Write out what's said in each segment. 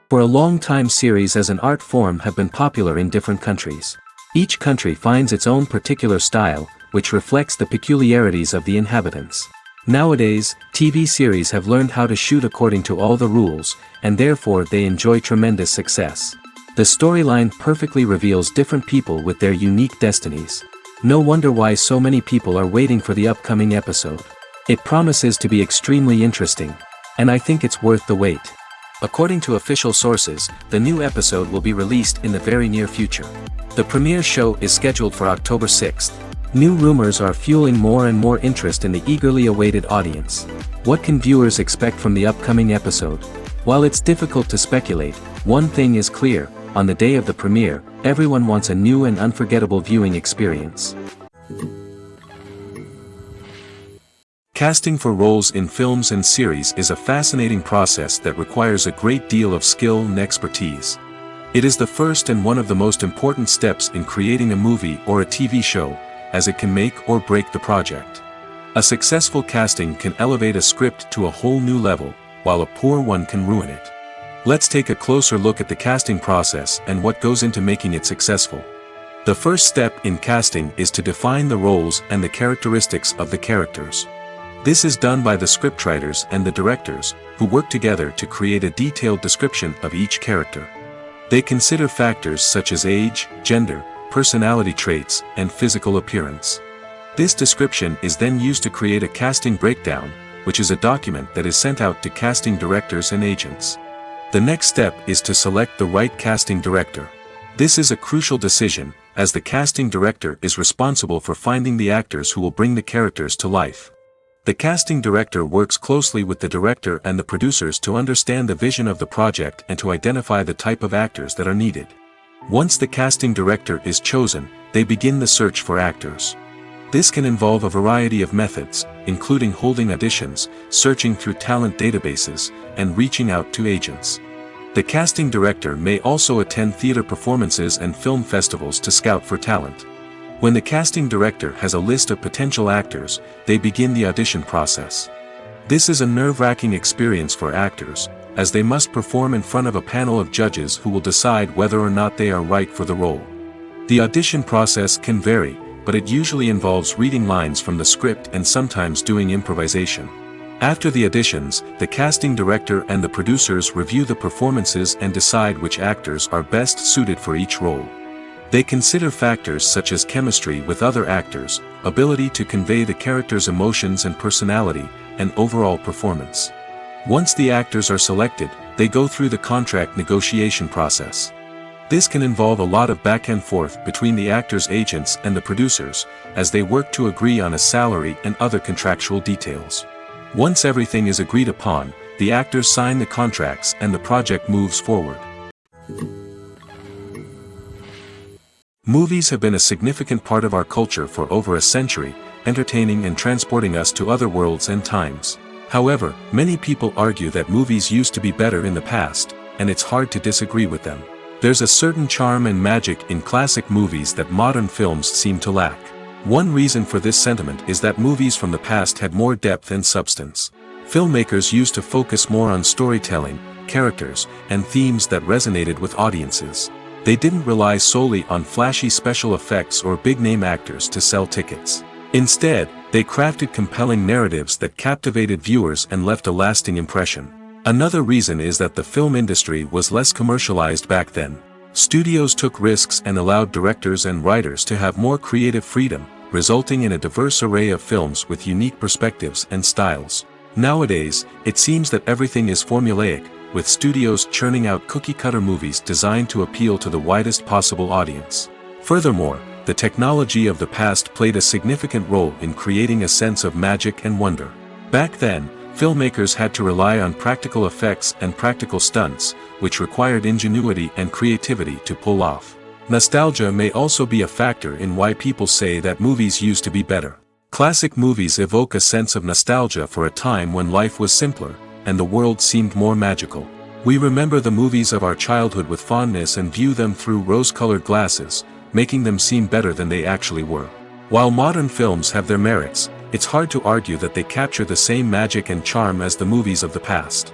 For a long time, series as an art form have been popular in different countries. Each country finds its own particular style, which reflects the peculiarities of the inhabitants. Nowadays, TV series have learned how to shoot according to all the rules, and therefore they enjoy tremendous success. The storyline perfectly reveals different people with their unique destinies. No wonder why so many people are waiting for the upcoming episode. It promises to be extremely interesting, and I think it's worth the wait. According to official sources, the new episode will be released in the very near future. The premiere show is scheduled for October 6th. New rumors are fueling more and more interest in the eagerly awaited audience. What can viewers expect from the upcoming episode? While it's difficult to speculate, one thing is clear: on the day of the premiere, everyone wants a new and unforgettable viewing experience. Casting for roles in films and series is a fascinating process that requires a great deal of skill and expertise. It is the first and one of the most important steps in creating a movie or a TV show, as it can make or break the project. A successful casting can elevate a script to a whole new level, while a poor one can ruin it. Let's take a closer look at the casting process and what goes into making it successful. The first step in casting is to define the roles and the characteristics of the characters. This is done by the scriptwriters and the directors, who work together to create a detailed description of each character. They consider factors such as age, gender, personality traits, and physical appearance. This description is then used to create a casting breakdown, which is a document that is sent out to casting directors and agents. The next step is to select the right casting director. This is a crucial decision, as the casting director is responsible for finding the actors who will bring the characters to life. The casting director works closely with the director and the producers to understand the vision of the project and to identify the type of actors that are needed. Once the casting director is chosen, they begin the search for actors. This can involve a variety of methods, including holding auditions, searching through talent databases, and reaching out to agents. The casting director may also attend theater performances and film festivals to scout for talent. When the casting director has a list of potential actors, they begin the audition process. This is a nerve-wracking experience for actors, as they must perform in front of a panel of judges who will decide whether or not they are right for the role. The audition process can vary, but it usually involves reading lines from the script and sometimes doing improvisation. After the auditions, the casting director and the producers review the performances and decide which actors are best suited for each role. They consider factors such as chemistry with other actors, ability to convey the character's emotions and personality, and overall performance. Once the actors are selected, they go through the contract negotiation process. This can involve a lot of back and forth between the actors' agents and the producers, as they work to agree on a salary and other contractual details. Once everything is agreed upon, the actors sign the contracts and the project moves forward. Movies have been a significant part of our culture for over a century, entertaining and transporting us to other worlds and times. However, many people argue that movies used to be better in the past, and it's hard to disagree with them. There's a certain charm and magic in classic movies that modern films seem to lack. One reason for this sentiment is that movies from the past had more depth and substance. Filmmakers used to focus more on storytelling, characters, and themes that resonated with audiences. They didn't rely solely on flashy special effects or big-name actors to sell tickets. Instead, they crafted compelling narratives that captivated viewers and left a lasting impression. Another reason is that the film industry was less commercialized back then. Studios took risks and allowed directors and writers to have more creative freedom, resulting in a diverse array of films with unique perspectives and styles. Nowadays, it seems that everything is formulaic, with studios churning out cookie-cutter movies designed to appeal to the widest possible audience. Furthermore, the technology of the past played a significant role in creating a sense of magic and wonder. Back then, filmmakers had to rely on practical effects and practical stunts, which required ingenuity and creativity to pull off. Nostalgia may also be a factor in why people say that movies used to be better. Classic movies evoke a sense of nostalgia for a time when life was simpler, and the world seemed more magical. We remember the movies of our childhood with fondness and view them through rose-colored glasses, making them seem better than they actually were. While modern films have their merits, it's hard to argue that they capture the same magic and charm as the movies of the past.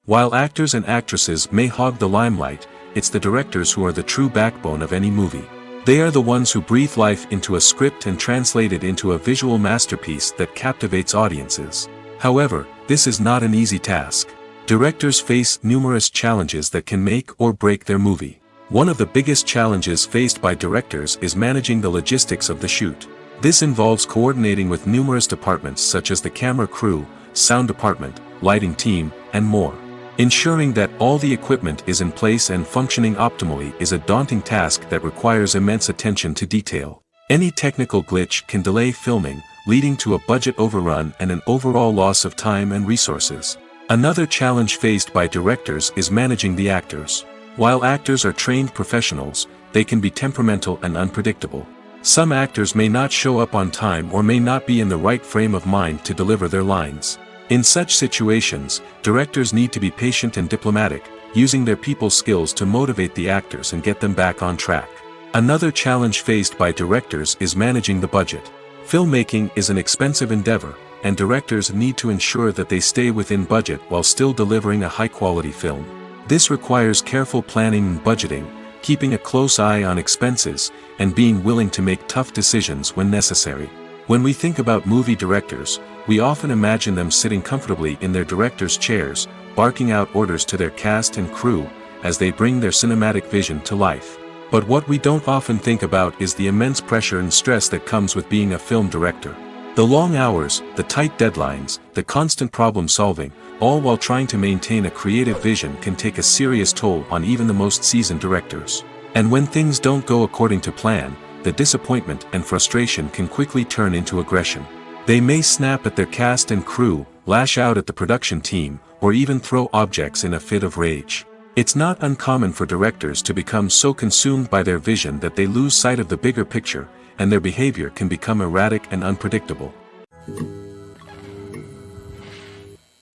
While actors and actresses may hog the limelight, it's the directors who are the true backbone of any movie. They are the ones who breathe life into a script and translate it into a visual masterpiece that captivates audiences. However, this is not an easy task. Directors face numerous challenges that can make or break their movie. One of the biggest challenges faced by directors is managing the logistics of the shoot. This involves coordinating with numerous departments such as the camera crew, sound department, lighting team, and more. Ensuring that all the equipment is in place and functioning optimally is a daunting task that requires immense attention to detail. Any technical glitch can delay filming, leading to a budget overrun and an overall loss of time and resources. Another challenge faced by directors is managing the actors. While actors are trained professionals, they can be temperamental and unpredictable. Some actors may not show up on time or may not be in the right frame of mind to deliver their lines. In such situations, directors need to be patient and diplomatic, using their people skills to motivate the actors and get them back on track. Another challenge faced by directors is managing the budget. Filmmaking is an expensive endeavor, and directors need to ensure that they stay within budget while still delivering a high-quality film. This requires careful planning and budgeting, keeping a close eye on expenses, and being willing to make tough decisions when necessary. When we think about movie directors, we often imagine them sitting comfortably in their director's chairs, barking out orders to their cast and crew, as they bring their cinematic vision to life. But what we don't often think about is the immense pressure and stress that comes with being a film director. The long hours, the tight deadlines, the constant problem solving, all while trying to maintain a creative vision can take a serious toll on even the most seasoned directors. And when things don't go according to plan, the disappointment and frustration can quickly turn into aggression. They may snap at their cast and crew, lash out at the production team, or even throw objects in a fit of rage. It's not uncommon for directors to become so consumed by their vision that they lose sight of the bigger picture, and their behavior can become erratic and unpredictable.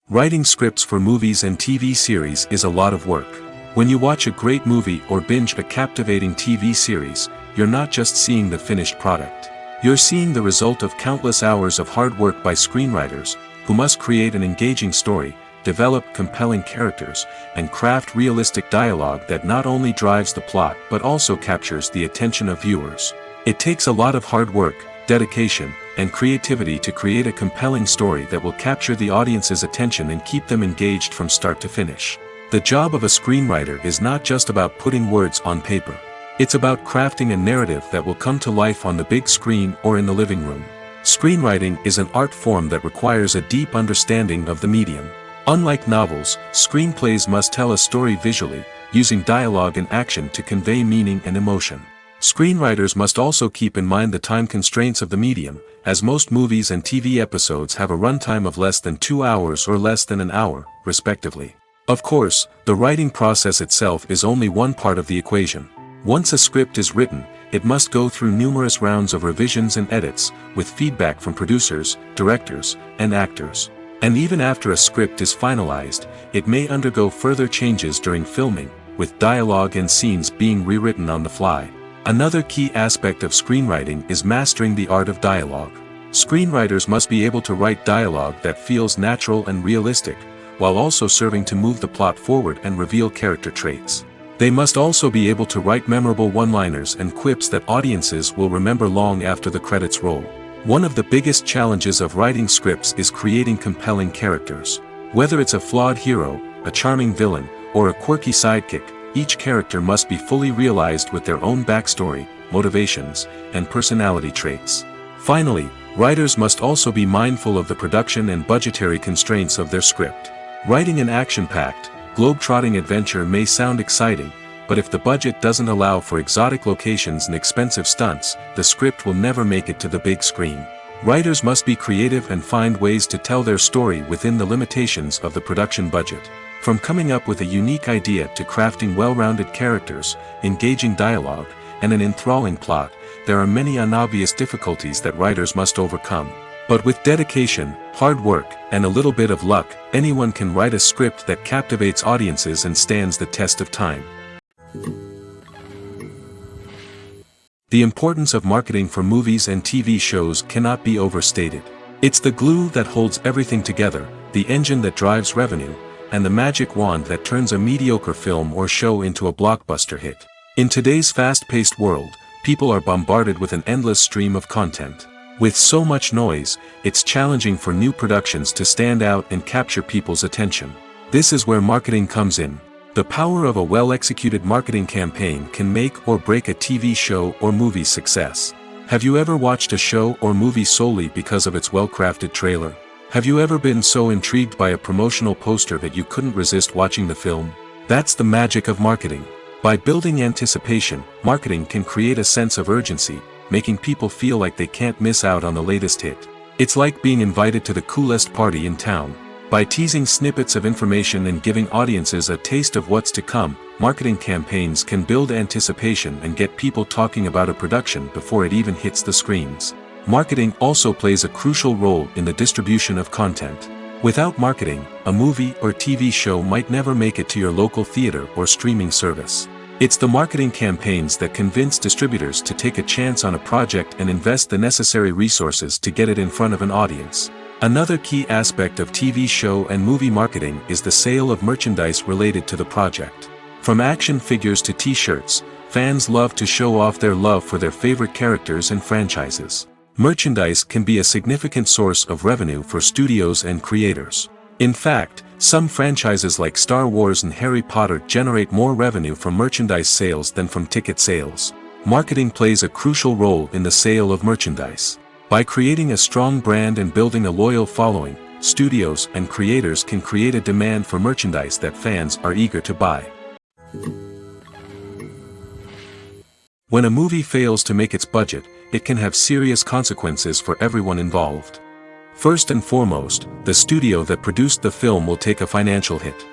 Writing scripts for movies and TV series is a lot of work. When you watch a great movie or binge a captivating TV series, you're not just seeing the finished product. You're seeing the result of countless hours of hard work by screenwriters, who must create an engaging story, develop compelling characters, and craft realistic dialogue that not only drives the plot but also captures the attention of viewers. It takes a lot of hard work, dedication, and creativity to create a compelling story that will capture the audience's attention and keep them engaged from start to finish. The job of a screenwriter is not just about putting words on paper. It's about crafting a narrative that will come to life on the big screen or in the living room. Screenwriting is an art form that requires a deep understanding of the medium. Unlike novels, screenplays must tell a story visually, using dialogue and action to convey meaning and emotion. Screenwriters must also keep in mind the time constraints of the medium, as most movies and TV episodes have a runtime of less than 2 hours or less than an hour, respectively. Of course, the writing process itself is only one part of the equation. Once a script is written, it must go through numerous rounds of revisions and edits, with feedback from producers, directors, and actors. And even after a script is finalized, it may undergo further changes during filming, with dialogue and scenes being rewritten on the fly. Another key aspect of screenwriting is mastering the art of dialogue. Screenwriters must be able to write dialogue that feels natural and realistic, while also serving to move the plot forward and reveal character traits. They must also be able to write memorable one-liners and quips that audiences will remember long after the credits roll. One of the biggest challenges of writing scripts is creating compelling characters. Whether it's a flawed hero, a charming villain, or a quirky sidekick, each character must be fully realized with their own backstory, motivations, and personality traits. Finally, writers must also be mindful of the production and budgetary constraints of their script. Writing an action-packed, globe-trotting adventure may sound exciting, but if the budget doesn't allow for exotic locations and expensive stunts, the script will never make it to the big screen. Writers must be creative and find ways to tell their story within the limitations of the production budget. From coming up with a unique idea to crafting well-rounded characters, engaging dialogue, and an enthralling plot, there are many unobvious difficulties that writers must overcome. But with dedication, hard work, and a little bit of luck, anyone can write a script that captivates audiences and stands the test of time. The importance of marketing for movies and TV shows cannot be overstated. It's the glue that holds everything together, the engine that drives revenue, and the magic wand that turns a mediocre film or show into a blockbuster hit. In today's fast-paced world, people are bombarded with an endless stream of content. With so much noise, it's challenging for new productions to stand out and capture people's attention. This is where marketing comes in. The power of a well-executed marketing campaign can make or break a TV show or movie's success. Have you ever watched a show or movie solely because of its well-crafted trailer? Have you ever been so intrigued by a promotional poster that you couldn't resist watching the film? That's the magic of marketing. By building anticipation, marketing can create a sense of urgency, making people feel like they can't miss out on the latest hit. It's like being invited to the coolest party in town. By teasing snippets of information and giving audiences a taste of what's to come, marketing campaigns can build anticipation and get people talking about a production before it even hits the screens. Marketing also plays a crucial role in the distribution of content. Without marketing, a movie or TV show might never make it to your local theater or streaming service. It's the marketing campaigns that convince distributors to take a chance on a project and invest the necessary resources to get it in front of an audience. Another key aspect of TV show and movie marketing is the sale of merchandise related to the project. From action figures to t-shirts, fans love to show off their love for their favorite characters and franchises. Merchandise can be a significant source of revenue for studios and creators. In fact, some franchises like Star Wars and Harry Potter generate more revenue from merchandise sales than from ticket sales. Marketing plays a crucial role in the sale of merchandise. By creating a strong brand and building a loyal following, studios and creators can create a demand for merchandise that fans are eager to buy. When a movie fails to make its budget, it can have serious consequences for everyone involved. First and foremost, the studio that produced the film will take a financial hit.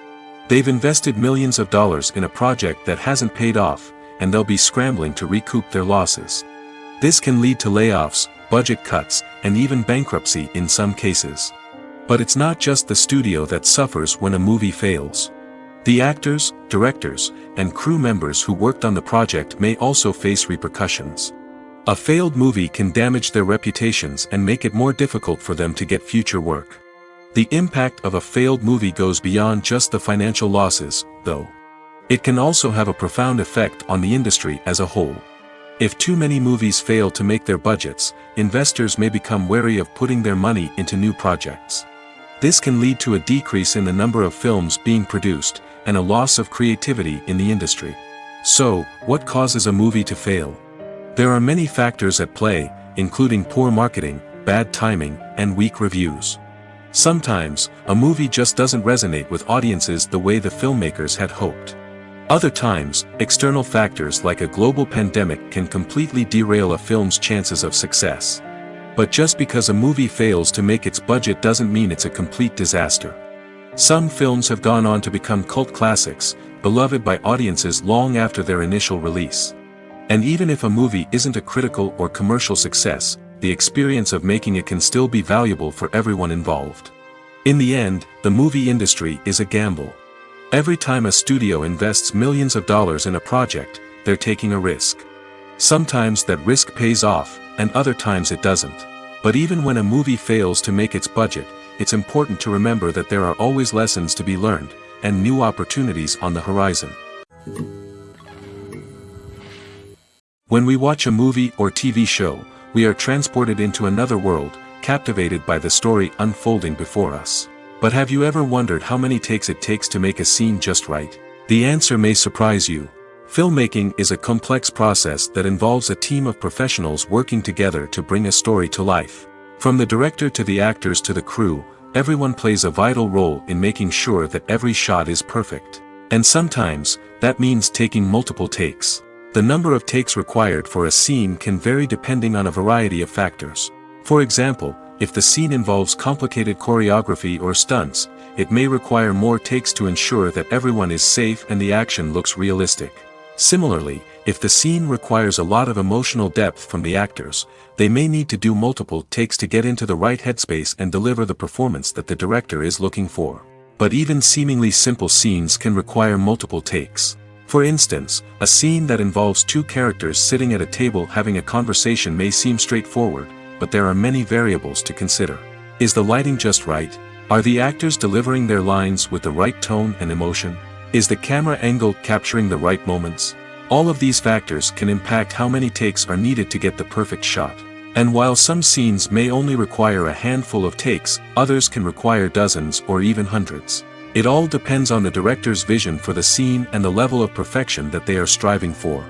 They've invested millions of dollars in a project that hasn't paid off, and they'll be scrambling to recoup their losses. This can lead to layoffs, budget cuts, and even bankruptcy in some cases. But it's not just the studio that suffers when a movie fails. The actors, directors, and crew members who worked on the project may also face repercussions. A failed movie can damage their reputations and make it more difficult for them to get future work. The impact of a failed movie goes beyond just the financial losses, though. It can also have a profound effect on the industry as a whole. If too many movies fail to make their budgets, investors may become wary of putting their money into new projects. This can lead to a decrease in the number of films being produced, and a loss of creativity in the industry. So, what causes a movie to fail? There are many factors at play, including poor marketing, bad timing, and weak reviews. Sometimes, a movie just doesn't resonate with audiences the way the filmmakers had hoped. Other times, external factors like a global pandemic can completely derail a film's chances of success. But just because a movie fails to make its budget doesn't mean it's a complete disaster. Some films have gone on to become cult classics, beloved by audiences long after their initial release. And even if a movie isn't a critical or commercial success, the experience of making it can still be valuable for everyone involved. In the end, the movie industry is a gamble. Every time a studio invests millions of dollars in a project, they're taking a risk. Sometimes that risk pays off, and other times it doesn't. But even when a movie fails to make its budget, it's important to remember that there are always lessons to be learned, and new opportunities on the horizon. When we watch a movie or TV show, we are transported into another world, captivated by the story unfolding before us. But have you ever wondered how many takes it takes to make a scene just right? The answer may surprise you. Filmmaking is a complex process that involves a team of professionals working together to bring a story to life. From the director to the actors to the crew, everyone plays a vital role in making sure that every shot is perfect. And sometimes, that means taking multiple takes. The number of takes required for a scene can vary depending on a variety of factors. For example, if the scene involves complicated choreography or stunts, it may require more takes to ensure that everyone is safe and the action looks realistic. Similarly, if the scene requires a lot of emotional depth from the actors, they may need to do multiple takes to get into the right headspace and deliver the performance that the director is looking for. But even seemingly simple scenes can require multiple takes. For instance, a scene that involves two characters sitting at a table having a conversation may seem straightforward, but there are many variables to consider. Is the lighting just right? Are the actors delivering their lines with the right tone and emotion? Is the camera angle capturing the right moments? All of these factors can impact how many takes are needed to get the perfect shot. And while some scenes may only require a handful of takes, others can require dozens or even hundreds. It all depends on the director's vision for the scene and the level of perfection that they are striving for.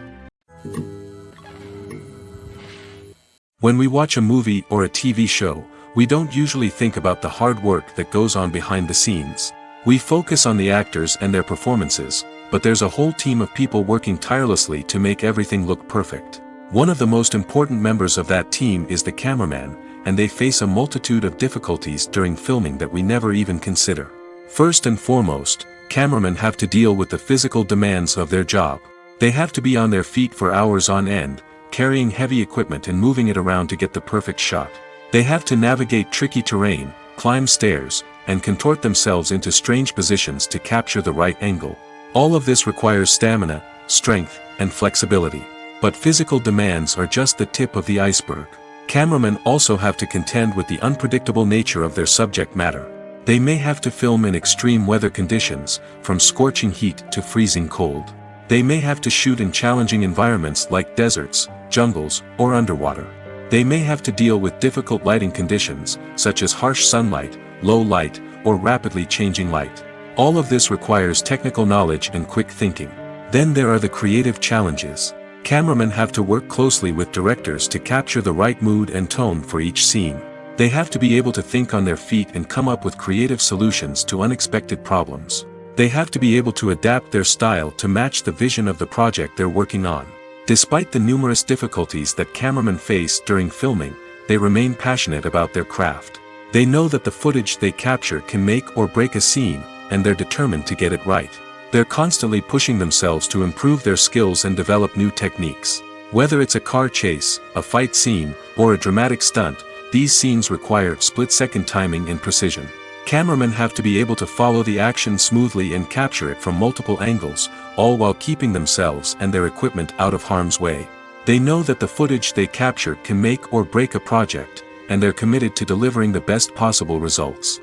When we watch a movie or a TV show, we don't usually think about the hard work that goes on behind the scenes. We focus on the actors and their performances, but there's a whole team of people working tirelessly to make everything look perfect. One of the most important members of that team is the cameraman, and they face a multitude of difficulties during filming that we never even consider. First and foremost, cameramen have to deal with the physical demands of their job. They have to be on their feet for hours on end, carrying heavy equipment and moving it around to get the perfect shot. They have to navigate tricky terrain, climb stairs, and contort themselves into strange positions to capture the right angle. All of this requires stamina, strength, and flexibility. But physical demands are just the tip of the iceberg. Cameramen also have to contend with the unpredictable nature of their subject matter. They may have to film in extreme weather conditions, from scorching heat to freezing cold. They may have to shoot in challenging environments like deserts, jungles, or underwater. They may have to deal with difficult lighting conditions, such as harsh sunlight, low light, or rapidly changing light. All of this requires technical knowledge and quick thinking. Then there are the creative challenges. Cameramen have to work closely with directors to capture the right mood and tone for each scene. They have to be able to think on their feet and come up with creative solutions to unexpected problems. They have to be able to adapt their style to match the vision of the project they're working on. Despite the numerous difficulties that cameramen face during filming, they remain passionate about their craft. They know that the footage they capture can make or break a scene, and they're determined to get it right. They're constantly pushing themselves to improve their skills and develop new techniques. Whether it's a car chase, a fight scene, or a dramatic stunt, these scenes require split-second timing and precision. Cameramen have to be able to follow the action smoothly and capture it from multiple angles, all while keeping themselves and their equipment out of harm's way. They know that the footage they capture can make or break a project, and they're committed to delivering the best possible results.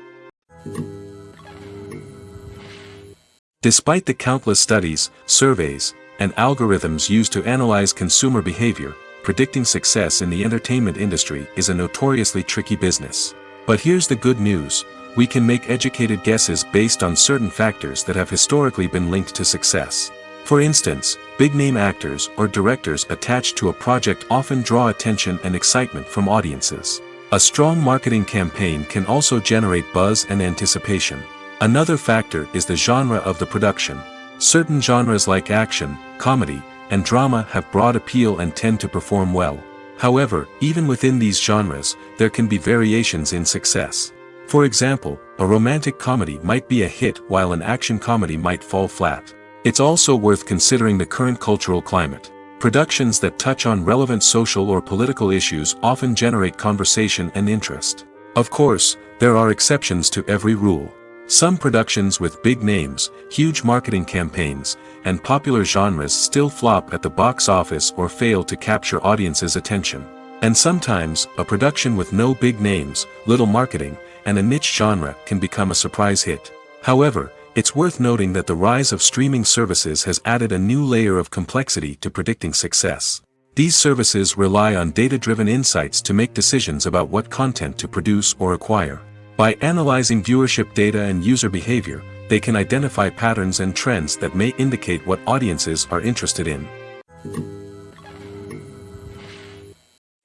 Despite the countless studies, surveys, and algorithms used to analyze consumer behavior, predicting success in the entertainment industry is a notoriously tricky business. But here's the good news: we can make educated guesses based on certain factors that have historically been linked to success. For instance, big-name actors or directors attached to a project often draw attention and excitement from audiences. A strong marketing campaign can also generate buzz and anticipation. Another factor is the genre of the production. Certain genres like action, comedy, and drama have broad appeal and tend to perform well. However, even within these genres, there can be variations in success. For example, a romantic comedy might be a hit while an action comedy might fall flat. It's also worth considering the current cultural climate. Productions that touch on relevant social or political issues often generate conversation and interest. Of course, there are exceptions to every rule. Some productions with big names, huge marketing campaigns, and popular genres still flop at the box office or fail to capture audiences' attention. And sometimes, a production with no big names, little marketing, and a niche genre can become a surprise hit. However, it's worth noting that the rise of streaming services has added a new layer of complexity to predicting success. These services rely on data-driven insights to make decisions about what content to produce or acquire. By analyzing viewership data and user behavior, they can identify patterns and trends that may indicate what audiences are interested in.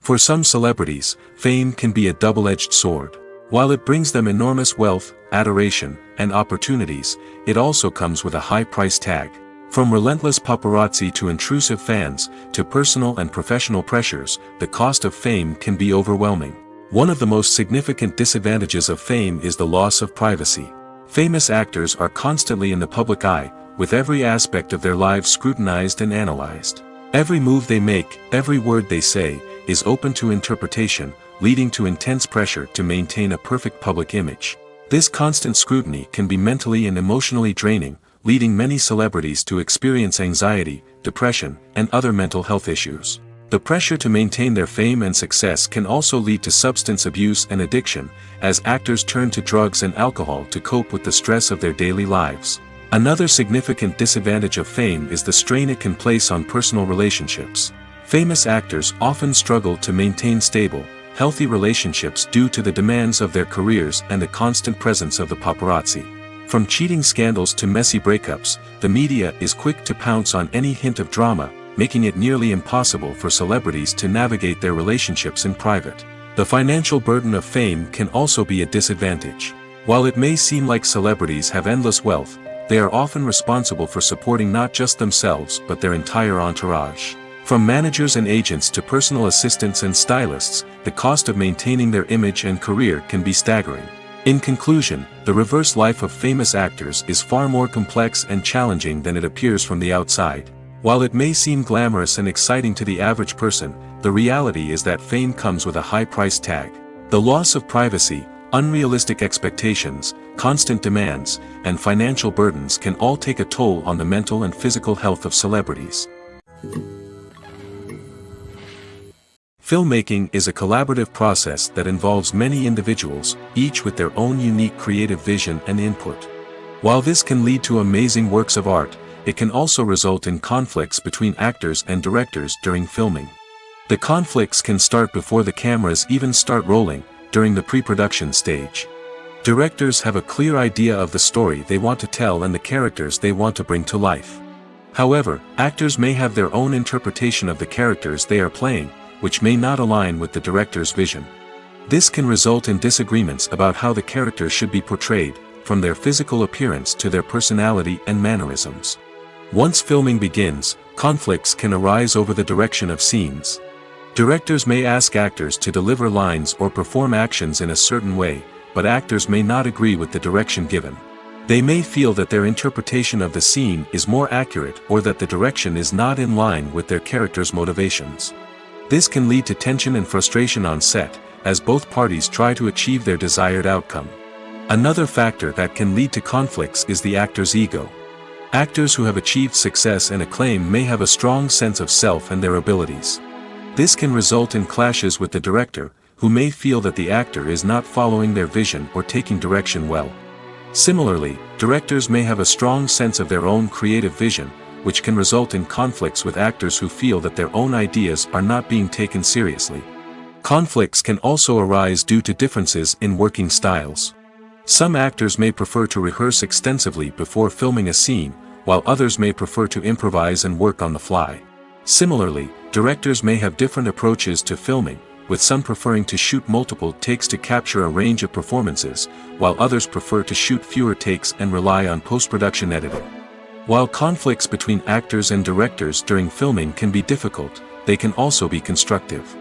For some celebrities, fame can be a double-edged sword. While it brings them enormous wealth, adoration, and opportunities, it also comes with a high price tag. From relentless paparazzi to intrusive fans, to personal and professional pressures, the cost of fame can be overwhelming. One of the most significant disadvantages of fame is the loss of privacy. Famous actors are constantly in the public eye, with every aspect of their lives scrutinized and analyzed. Every move they make, every word they say, is open to interpretation, leading to intense pressure to maintain a perfect public image. This constant scrutiny can be mentally and emotionally draining, leading many celebrities to experience anxiety, depression, and other mental health issues. The pressure to maintain their fame and success can also lead to substance abuse and addiction, as actors turn to drugs and alcohol to cope with the stress of their daily lives. Another significant disadvantage of fame is the strain it can place on personal relationships. Famous actors often struggle to maintain stable, healthy relationships due to the demands of their careers and the constant presence of the paparazzi. From cheating scandals to messy breakups, the media is quick to pounce on any hint of drama, making it nearly impossible for celebrities to navigate their relationships in private. The financial burden of fame can also be a disadvantage. While it may seem like celebrities have endless wealth, they are often responsible for supporting not just themselves but their entire entourage. From managers and agents to personal assistants and stylists, the cost of maintaining their image and career can be staggering. In conclusion, the reverse life of famous actors is far more complex and challenging than it appears from the outside. While it may seem glamorous and exciting to the average person, the reality is that fame comes with a high price tag. The loss of privacy, unrealistic expectations, constant demands, and financial burdens can all take a toll on the mental and physical health of celebrities. Filmmaking is a collaborative process that involves many individuals, each with their own unique creative vision and input. While this can lead to amazing works of art, it can also result in conflicts between actors and directors during filming. The conflicts can start before the cameras even start rolling, during the pre-production stage. Directors have a clear idea of the story they want to tell and the characters they want to bring to life. However, actors may have their own interpretation of the characters they are playing, which may not align with the director's vision. This can result in disagreements about how the characters should be portrayed, from their physical appearance to their personality and mannerisms. Once filming begins, conflicts can arise over the direction of scenes. Directors may ask actors to deliver lines or perform actions in a certain way, but actors may not agree with the direction given. They may feel that their interpretation of the scene is more accurate or that the direction is not in line with their character's motivations. This can lead to tension and frustration on set, as both parties try to achieve their desired outcome. Another factor that can lead to conflicts is the actor's ego. Actors who have achieved success and acclaim may have a strong sense of self and their abilities. This can result in clashes with the director, who may feel that the actor is not following their vision or taking direction well. Similarly, directors may have a strong sense of their own creative vision, which can result in conflicts with actors who feel that their own ideas are not being taken seriously. Conflicts can also arise due to differences in working styles. Some actors may prefer to rehearse extensively before filming a scene, while others may prefer to improvise and work on the fly. Similarly, directors may have different approaches to filming, with some preferring to shoot multiple takes to capture a range of performances, while others prefer to shoot fewer takes and rely on post-production editing. While conflicts between actors and directors during filming can be difficult, they can also be constructive.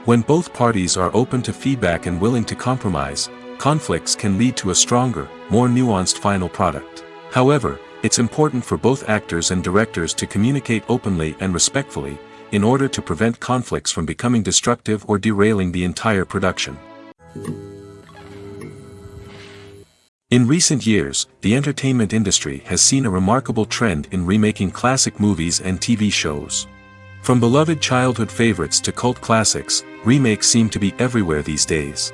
When both parties are open to feedback and willing to compromise, conflicts can lead to a stronger, more nuanced final product. However, it's important for both actors and directors to communicate openly and respectfully, in order to prevent conflicts from becoming destructive or derailing the entire production. In recent years, the entertainment industry has seen a remarkable trend in remaking classic movies and TV shows. From beloved childhood favorites to cult classics, remakes seem to be everywhere these days.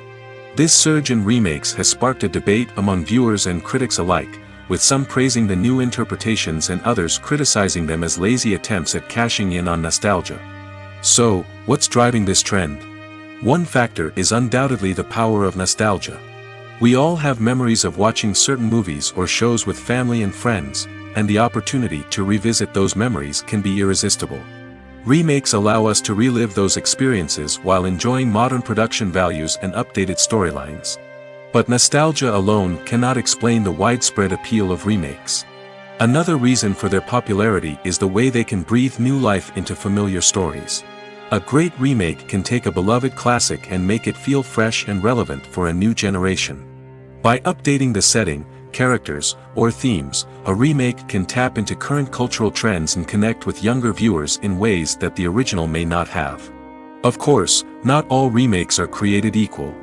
This surge in remakes has sparked a debate among viewers and critics alike, with some praising the new interpretations and others criticizing them as lazy attempts at cashing in on nostalgia. So, what's driving this trend? One factor is undoubtedly the power of nostalgia. We all have memories of watching certain movies or shows with family and friends, and the opportunity to revisit those memories can be irresistible. Remakes allow us to relive those experiences while enjoying modern production values and updated storylines. But nostalgia alone cannot explain the widespread appeal of remakes. Another reason for their popularity is the way they can breathe new life into familiar stories. A great remake can take a beloved classic and make it feel fresh and relevant for a new generation. By updating the setting, characters, or themes, a remake can tap into current cultural trends and connect with younger viewers in ways that the original may not have. Of course, not all remakes are created equal.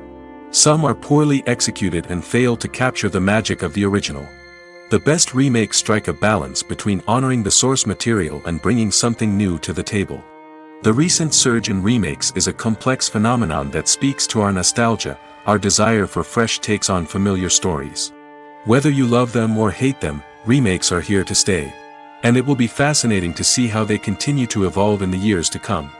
Some are poorly executed and fail to capture the magic of the original. The best remakes strike a balance between honoring the source material and bringing something new to the table. The recent surge in remakes is a complex phenomenon that speaks to our nostalgia, our desire for fresh takes on familiar stories. Whether you love them or hate them, remakes are here to stay. And it will be fascinating to see how they continue to evolve in the years to come.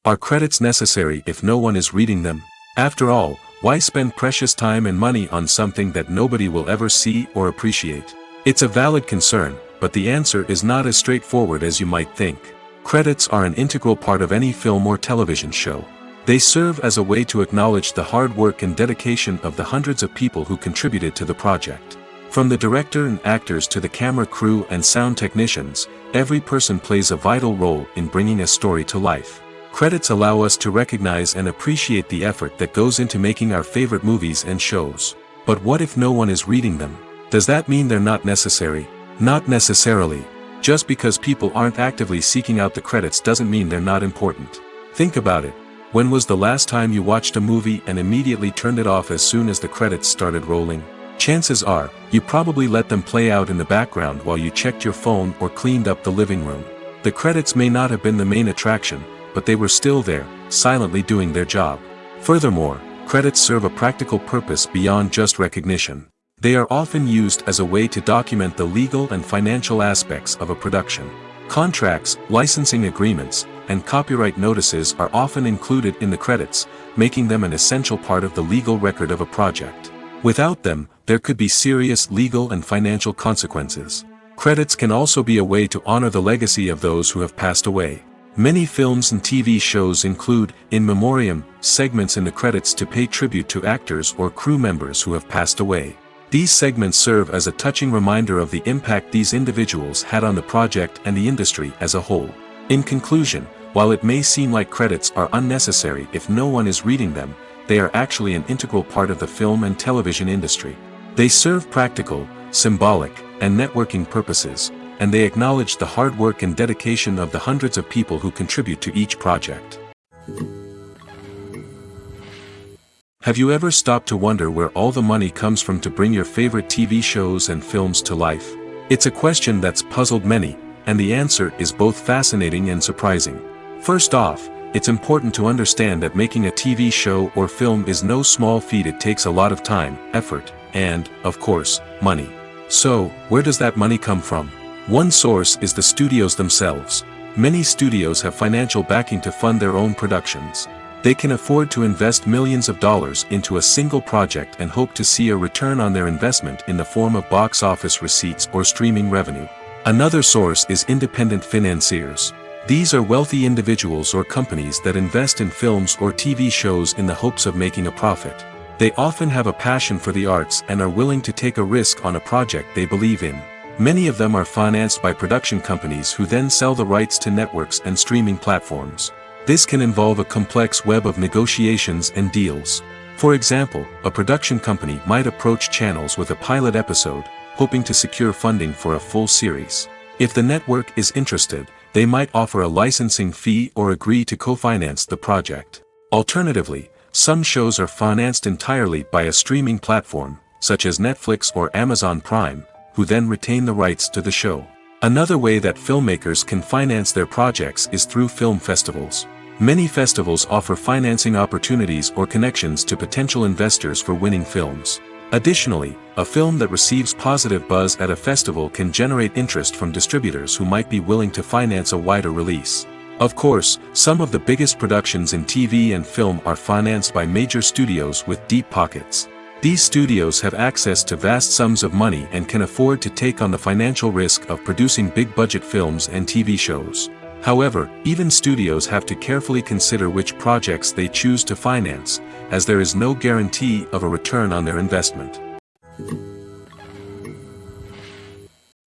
Are credits necessary if no one is reading them? After all, why spend precious time and money on something that nobody will ever see or appreciate? It's a valid concern, but the answer is not as straightforward as you might think. Credits are an integral part of any film or television show. They serve as a way to acknowledge the hard work and dedication of the hundreds of people who contributed to the project. From the director and actors to the camera crew and sound technicians, every person plays a vital role in bringing a story to life. Credits allow us to recognize and appreciate the effort that goes into making our favorite movies and shows. But what if no one is reading them? Does that mean they're not necessary? Not necessarily. Just because people aren't actively seeking out the credits doesn't mean they're not important. Think about it. When was the last time you watched a movie and immediately turned it off as soon as the credits started rolling? Chances are, you probably let them play out in the background while you checked your phone or cleaned up the living room. The credits may not have been the main attraction, but they were still there, silently doing their job. Furthermore, credits serve a practical purpose beyond just recognition. They are often used as a way to document the legal and financial aspects of a production. Contracts, licensing agreements, and copyright notices are often included in the credits, making them an essential part of the legal record of a project. Without them, there could be serious legal and financial consequences. Credits can also be a way to honor the legacy of those who have passed away. Many films and TV shows include, in memoriam, segments in the credits to pay tribute to actors or crew members who have passed away. These segments serve as a touching reminder of the impact these individuals had on the project and the industry as a whole. In conclusion, while it may seem like credits are unnecessary if no one is reading them, they are actually an integral part of the film and television industry. They serve practical, symbolic, and networking purposes, and they acknowledge the hard work and dedication of the hundreds of people who contribute to each project. Have you ever stopped to wonder where all the money comes from to bring your favorite TV shows and films to life? It's a question that's puzzled many, and the answer is both fascinating and surprising. First off, it's important to understand that making a TV show or film is no small feat. It takes a lot of time, effort, and, of course, money. So, where does that money come from? One source is the studios themselves. Many studios have financial backing to fund their own productions. They can afford to invest millions of dollars into a single project and hope to see a return on their investment in the form of box office receipts or streaming revenue. Another source is independent financiers. These are wealthy individuals or companies that invest in films or TV shows in the hopes of making a profit. They often have a passion for the arts and are willing to take a risk on a project they believe in. Many of them are financed by production companies who then sell the rights to networks and streaming platforms. This can involve a complex web of negotiations and deals. For example, a production company might approach channels with a pilot episode, hoping to secure funding for a full series. If the network is interested, they might offer a licensing fee or agree to co-finance the project. Alternatively, some shows are financed entirely by a streaming platform, such as Netflix or Amazon Prime, who then retain the rights to the show. Another way that filmmakers can finance their projects is through film festivals. Many festivals offer financing opportunities or connections to potential investors for winning films. Additionally, a film that receives positive buzz at a festival can generate interest from distributors who might be willing to finance a wider release. Of course, some of the biggest productions in TV and film are financed by major studios with deep pockets. These studios have access to vast sums of money and can afford to take on the financial risk of producing big-budget films and TV shows. However, even studios have to carefully consider which projects they choose to finance, as there is no guarantee of a return on their investment.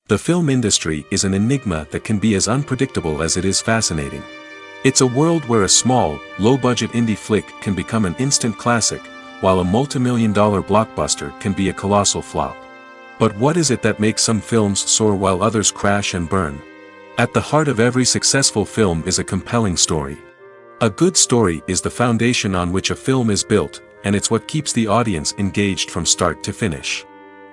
The film industry is an enigma that can be as unpredictable as it is fascinating. It's a world where a small, low-budget indie flick can become an instant classic, while a multi-million-dollar blockbuster can be a colossal flop. But what is it that makes some films soar while others crash and burn? At the heart of every successful film is a compelling story. A good story is the foundation on which a film is built, and it's what keeps the audience engaged from start to finish.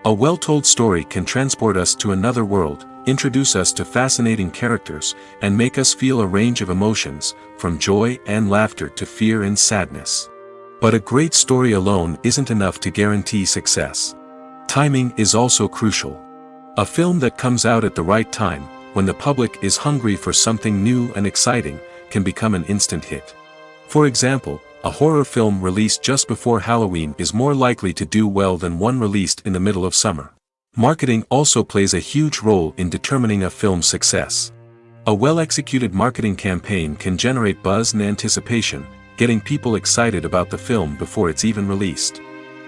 A well-told story can transport us to another world, introduce us to fascinating characters, and make us feel a range of emotions, from joy and laughter to fear and sadness. But a great story alone isn't enough to guarantee success. Timing is also crucial. A film that comes out at the right time, when the public is hungry for something new and exciting, can become an instant hit. For example, a horror film released just before Halloween is more likely to do well than one released in the middle of summer. Marketing also plays a huge role in determining a film's success. A well-executed marketing campaign can generate buzz and anticipation, getting people excited about the film before it's even released.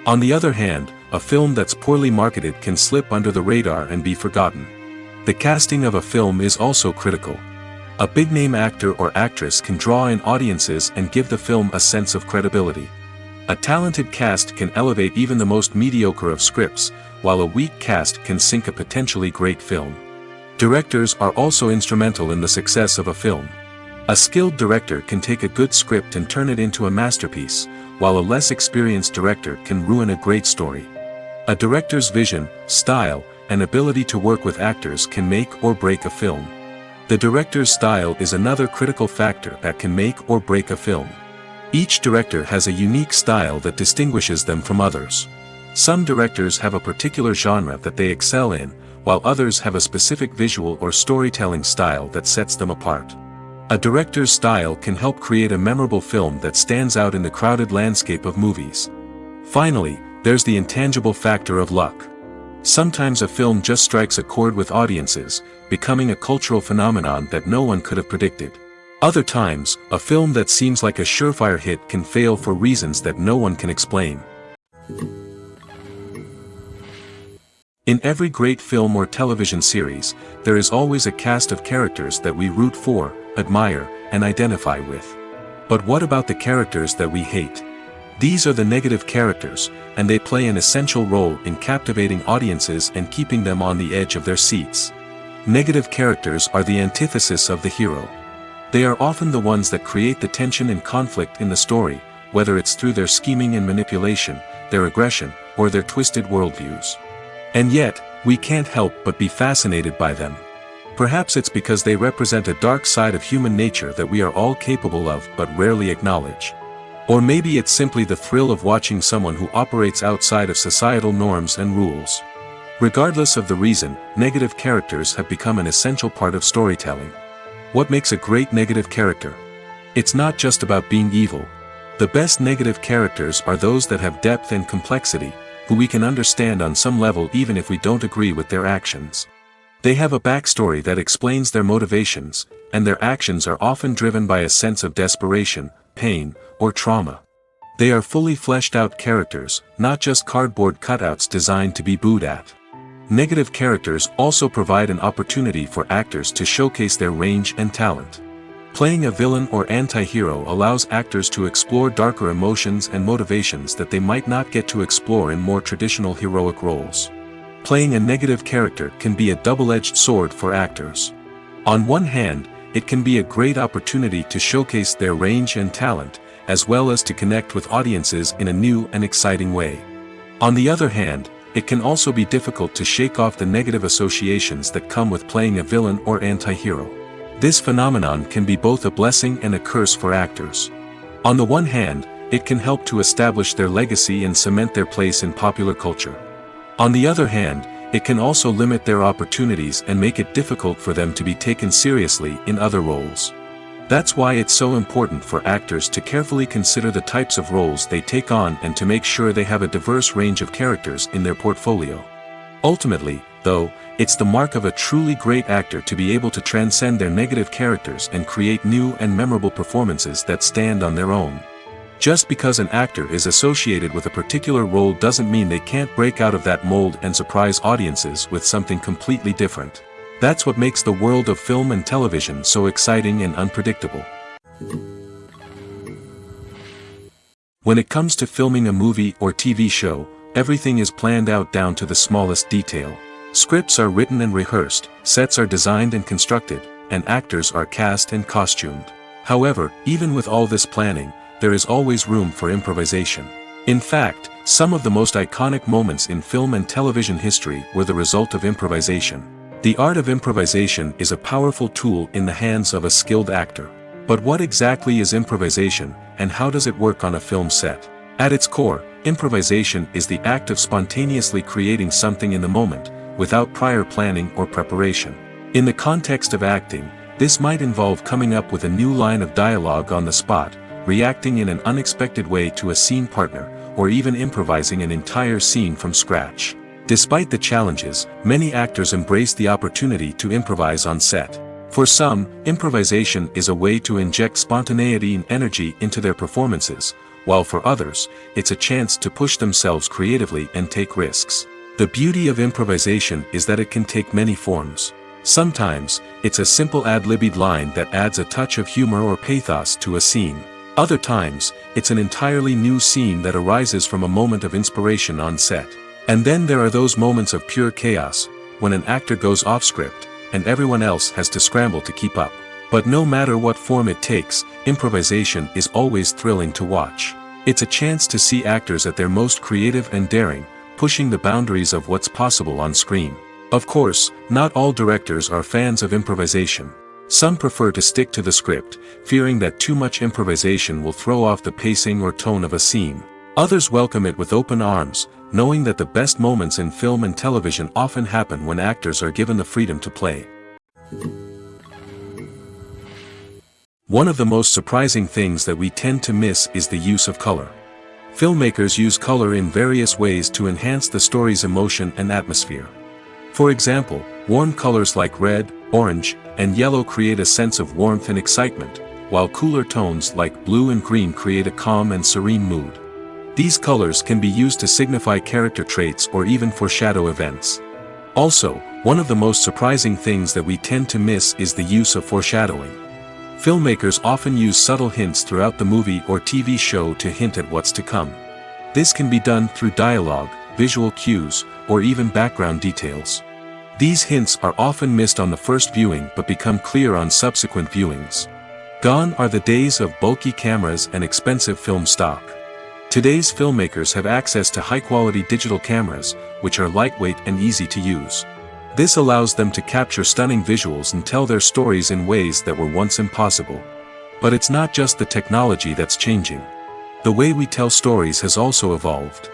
On the other hand, a film that's poorly marketed can slip under the radar and be forgotten. The casting of a film is also critical. A big-name actor or actress can draw in audiences and give the film a sense of credibility. A talented cast can elevate even the most mediocre of scripts, while a weak cast can sink a potentially great film. Directors are also instrumental in the success of a film. A skilled director can take a good script and turn it into a masterpiece, while a less experienced director can ruin a great story. A director's vision, style, and ability to work with actors can make or break a film. The director's style is another critical factor that can make or break a film. Each director has a unique style that distinguishes them from others. Some directors have a particular genre that they excel in, while others have a specific visual or storytelling style that sets them apart. A director's style can help create a memorable film that stands out in the crowded landscape of movies. Finally, there's the intangible factor of luck. Sometimes a film just strikes a chord with audiences, becoming a cultural phenomenon that no one could have predicted. Other times, a film that seems like a surefire hit can fail for reasons that no one can explain. In every great film or television series, there is always a cast of characters that we root for, admire, and identify with. But what about the characters that we hate? These are the negative characters, and they play an essential role in captivating audiences and keeping them on the edge of their seats. Negative characters are the antithesis of the hero. They are often the ones that create the tension and conflict in the story, whether it's through their scheming and manipulation, their aggression, or their twisted worldviews. And yet, we can't help but be fascinated by them. Perhaps it's because they represent a dark side of human nature that we are all capable of but rarely acknowledge. Or maybe it's simply the thrill of watching someone who operates outside of societal norms and rules. Regardless of the reason, negative characters have become an essential part of storytelling. What makes a great negative character? It's not just about being evil. The best negative characters are those that have depth and complexity, who we can understand on some level even if we don't agree with their actions. They have a backstory that explains their motivations, and their actions are often driven by a sense of desperation, pain, or trauma. They are fully fleshed out characters, not just cardboard cutouts designed to be booed at. Negative characters also provide an opportunity for actors to showcase their range and talent. Playing a villain or anti-hero allows actors to explore darker emotions and motivations that they might not get to explore in more traditional heroic roles. Playing a negative character can be a double-edged sword for actors. On one hand, it can be a great opportunity to showcase their range and talent, as well as to connect with audiences in a new and exciting way. On the other hand, it can also be difficult to shake off the negative associations that come with playing a villain or anti-hero. This phenomenon can be both a blessing and a curse for actors. On the one hand, it can help to establish their legacy and cement their place in popular culture. On the other hand, it can also limit their opportunities and make it difficult for them to be taken seriously in other roles. That's why it's so important for actors to carefully consider the types of roles they take on and to make sure they have a diverse range of characters in their portfolio. Ultimately, though, it's the mark of a truly great actor to be able to transcend their negative characters and create new and memorable performances that stand on their own. Just because an actor is associated with a particular role doesn't mean they can't break out of that mold and surprise audiences with something completely different. That's what makes the world of film and television so exciting and unpredictable. When it comes to filming a movie or TV show, everything is planned out down to the smallest detail. Scripts are written and rehearsed, sets are designed and constructed, and actors are cast and costumed. However, even with all this planning, there is always room for improvisation. In fact, some of the most iconic moments in film and television history were the result of improvisation. The art of improvisation is a powerful tool in the hands of a skilled actor. But what exactly is improvisation, and how does it work on a film set? At its core, improvisation is the act of spontaneously creating something in the moment, without prior planning or preparation. In the context of acting, this might involve coming up with a new line of dialogue on the spot, reacting in an unexpected way to a scene partner, or even improvising an entire scene from scratch. Despite the challenges, many actors embrace the opportunity to improvise on set. For some, improvisation is a way to inject spontaneity and energy into their performances, while for others, it's a chance to push themselves creatively and take risks. The beauty of improvisation is that it can take many forms. Sometimes, it's a simple ad-libbed line that adds a touch of humor or pathos to a scene. Other times, it's an entirely new scene that arises from a moment of inspiration on set. And then there are those moments of pure chaos, when an actor goes off script, and everyone else has to scramble to keep up. But no matter what form it takes, improvisation is always thrilling to watch. It's a chance to see actors at their most creative and daring, pushing the boundaries of what's possible on screen. Of course, not all directors are fans of improvisation. Some prefer to stick to the script, fearing that too much improvisation will throw off the pacing or tone of a scene. Others welcome it with open arms, knowing that the best moments in film and television often happen when actors are given the freedom to play. One of the most surprising things that we tend to miss is the use of color. Filmmakers use color in various ways to enhance the story's emotion and atmosphere. For example, warm colors like red, orange, and yellow create a sense of warmth and excitement, while cooler tones like blue and green create a calm and serene mood. These colors can be used to signify character traits or even foreshadow events. Also, one of the most surprising things that we tend to miss is the use of foreshadowing. Filmmakers often use subtle hints throughout the movie or TV show to hint at what's to come. This can be done through dialogue, visual cues, or even background details. These hints are often missed on the first viewing but become clear on subsequent viewings. Gone are the days of bulky cameras and expensive film stock. Today's filmmakers have access to high-quality digital cameras, which are lightweight and easy to use. This allows them to capture stunning visuals and tell their stories in ways that were once impossible. But it's not just the technology that's changing. The way we tell stories has also evolved.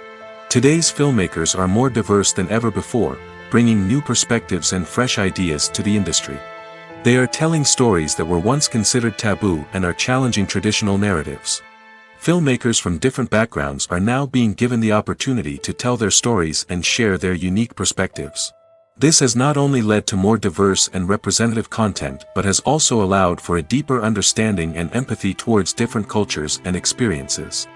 Today's filmmakers are more diverse than ever before, bringing new perspectives and fresh ideas to the industry. They are telling stories that were once considered taboo and are challenging traditional narratives. Filmmakers from different backgrounds are now being given the opportunity to tell their stories and share their unique perspectives. This has not only led to more diverse and representative content but has also allowed for a deeper understanding and empathy towards different cultures and experiences.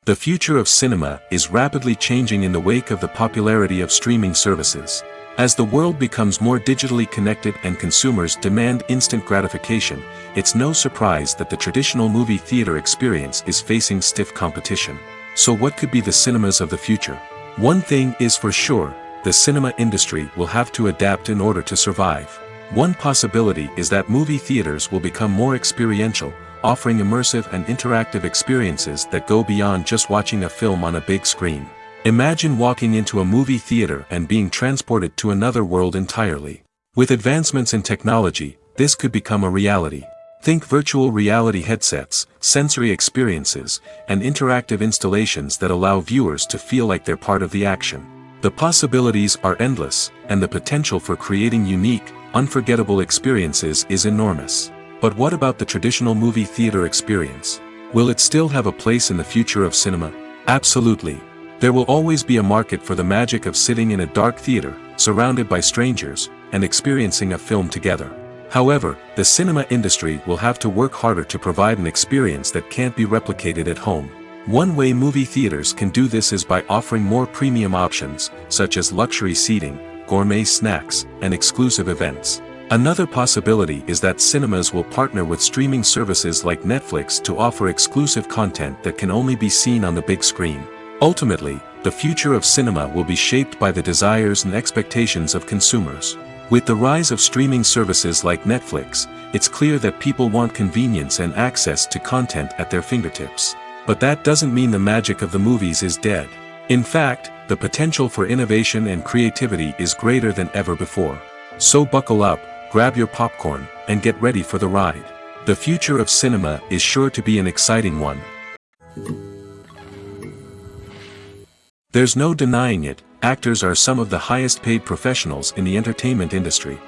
The future of cinema is rapidly changing in the wake of the popularity of streaming services. As the world becomes more digitally connected and consumers demand instant gratification, it's no surprise that the traditional movie theater experience is facing stiff competition. So what could be the cinemas of the future? One thing is for sure, the cinema industry will have to adapt in order to survive. One possibility is that movie theaters will become more experiential, offering immersive and interactive experiences that go beyond just watching a film on a big screen. Imagine walking into a movie theater and being transported to another world entirely. With advancements in technology, this could become a reality. Think virtual reality headsets, sensory experiences, and interactive installations that allow viewers to feel like they're part of the action. The possibilities are endless, and the potential for creating unique, unforgettable experiences is enormous. But what about the traditional movie theater experience? Will it still have a place in the future of cinema? Absolutely. There will always be a market for the magic of sitting in a dark theater, surrounded by strangers, and experiencing a film together. However, the cinema industry will have to work harder to provide an experience that can't be replicated at home. One way movie theaters can do this is by offering more premium options, such as luxury seating, gourmet snacks, and exclusive events. Another possibility is that cinemas will partner with streaming services like Netflix to offer exclusive content that can only be seen on the big screen. Ultimately, the future of cinema will be shaped by the desires and expectations of consumers. With the rise of streaming services like Netflix, it's clear that people want convenience and access to content at their fingertips. But that doesn't mean the magic of the movies is dead. In fact, the potential for innovation and creativity is greater than ever before. So buckle up, grab your popcorn, and get ready for the ride. The future of cinema is sure to be an exciting one. There's no denying it, actors are some of the highest paid professionals in the entertainment industry.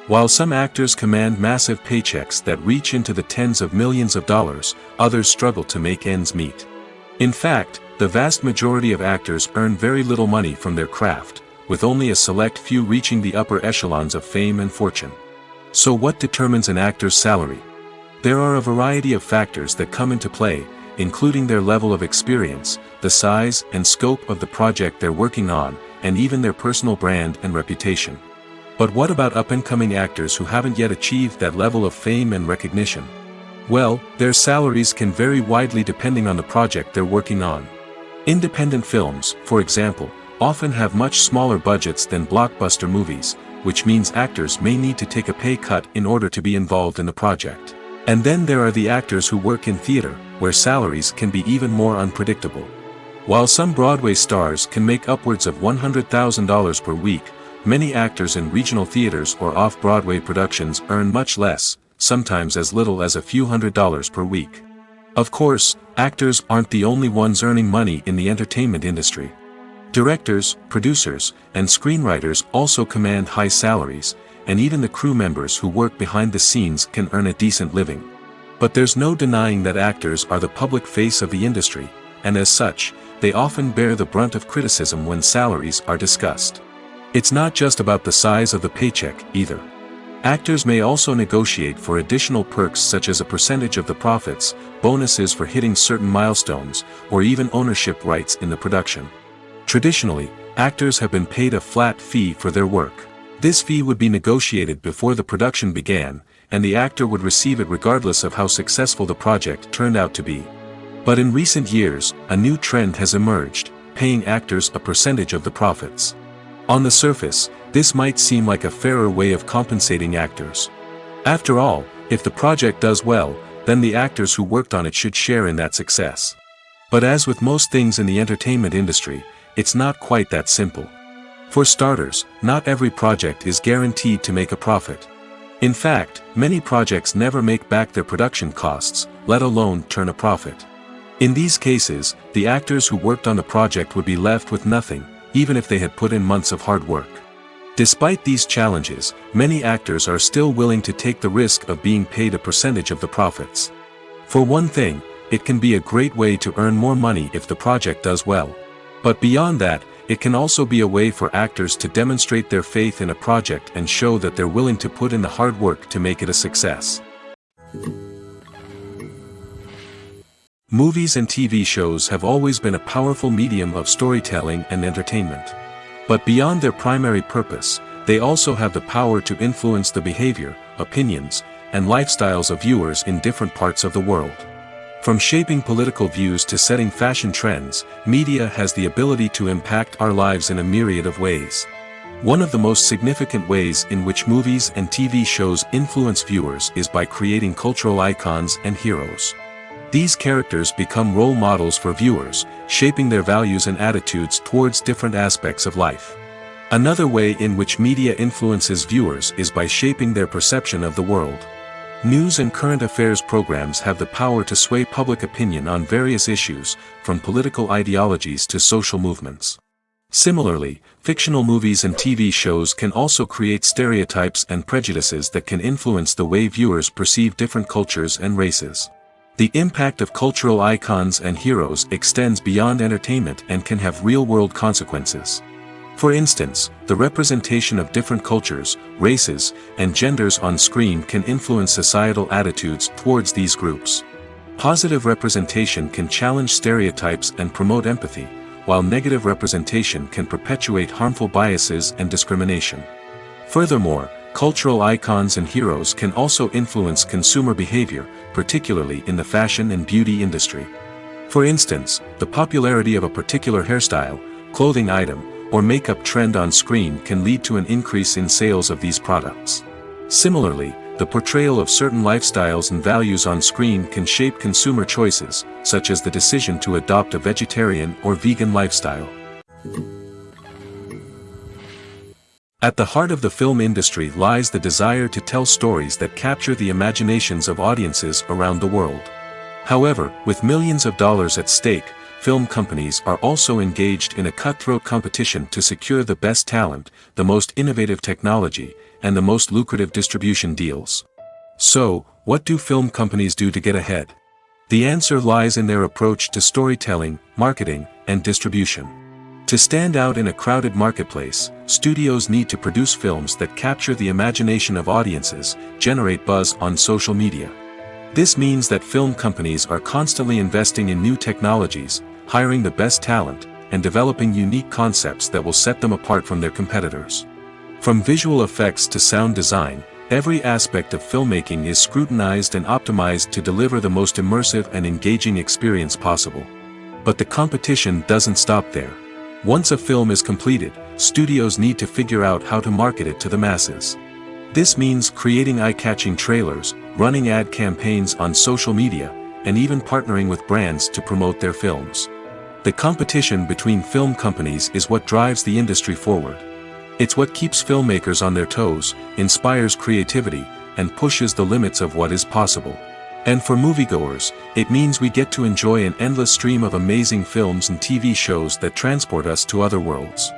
While some actors command massive paychecks that reach into the tens of millions of dollars, others struggle to make ends meet. In fact, the vast majority of actors earn very little money from their craft, with only a select few reaching the upper echelons of fame and fortune. So what determines an actor's salary? There are a variety of factors that come into play, including their level of experience, the size and scope of the project they're working on, and even their personal brand and reputation. But what about up-and-coming actors who haven't yet achieved that level of fame and recognition? Well, their salaries can vary widely depending on the project they're working on. Independent films, for example, often have much smaller budgets than blockbuster movies, which means actors may need to take a pay cut in order to be involved in the project. And then there are the actors who work in theater, where salaries can be even more unpredictable. While some Broadway stars can make upwards of $100,000 per week, many actors in regional theaters or off-Broadway productions earn much less, sometimes as little as a few $100s per week. Of course, actors aren't the only ones earning money in the entertainment industry. Directors, producers, and screenwriters also command high salaries, and even the crew members who work behind the scenes can earn a decent living. But there's no denying that actors are the public face of the industry, and as such, they often bear the brunt of criticism when salaries are discussed. It's not just about the size of the paycheck, either. Actors may also negotiate for additional perks such as a percentage of the profits, bonuses for hitting certain milestones, or even ownership rights in the production. Traditionally, actors have been paid a flat fee for their work. This fee would be negotiated before the production began, and the actor would receive it regardless of how successful the project turned out to be. But in recent years, a new trend has emerged, paying actors a percentage of the profits. On the surface, this might seem like a fairer way of compensating actors. After all, if the project does well, then the actors who worked on it should share in that success. But as with most things in the entertainment industry, it's not quite that simple. For starters, not every project is guaranteed to make a profit. In fact, many projects never make back their production costs, let alone turn a profit. In these cases, the actors who worked on the project would be left with nothing, even if they had put in months of hard work. Despite these challenges, many actors are still willing to take the risk of being paid a percentage of the profits. For one thing, it can be a great way to earn more money if the project does well. But beyond that, it can also be a way for actors to demonstrate their faith in a project and show that they're willing to put in the hard work to make it a success. Movies and TV shows have always been a powerful medium of storytelling and entertainment. But beyond their primary purpose, they also have the power to influence the behavior, opinions, and lifestyles of viewers in different parts of the world. From shaping political views to setting fashion trends, media has the ability to impact our lives in a myriad of ways. One of the most significant ways in which movies and TV shows influence viewers is by creating cultural icons and heroes. These characters become role models for viewers, shaping their values and attitudes towards different aspects of life. Another way in which media influences viewers is by shaping their perception of the world. News and current affairs programs have the power to sway public opinion on various issues, from political ideologies to social movements. Similarly, fictional movies and TV shows can also create stereotypes and prejudices that can influence the way viewers perceive different cultures and races. The impact of cultural icons and heroes extends beyond entertainment and can have real-world consequences. For instance, the representation of different cultures, races, and genders on screen can influence societal attitudes towards these groups. Positive representation can challenge stereotypes and promote empathy, while negative representation can perpetuate harmful biases and discrimination. Furthermore, cultural icons and heroes can also influence consumer behavior, particularly in the fashion and beauty industry. For instance, the popularity of a particular hairstyle, clothing item, or makeup trend on screen can lead to an increase in sales of these products. Similarly, the portrayal of certain lifestyles and values on screen can shape consumer choices, such as the decision to adopt a vegetarian or vegan lifestyle. At the heart of the film industry lies the desire to tell stories that capture the imaginations of audiences around the world. However, with millions of dollars at stake, film companies are also engaged in a cutthroat competition to secure the best talent, the most innovative technology, and the most lucrative distribution deals. So, what do film companies do to get ahead? The answer lies in their approach to storytelling, marketing, and distribution. To stand out in a crowded marketplace, studios need to produce films that capture the imagination of audiences, generate buzz on social media. This means that film companies are constantly investing in new technologies, hiring the best talent, and developing unique concepts that will set them apart from their competitors. From visual effects to sound design, every aspect of filmmaking is scrutinized and optimized to deliver the most immersive and engaging experience possible. But the competition doesn't stop there. Once a film is completed, studios need to figure out how to market it to the masses. This means creating eye-catching trailers, running ad campaigns on social media, and even partnering with brands to promote their films. The competition between film companies is what drives the industry forward. It's what keeps filmmakers on their toes, inspires creativity, and pushes the limits of what is possible. And for moviegoers, it means we get to enjoy an endless stream of amazing films and TV shows that transport us to other worlds.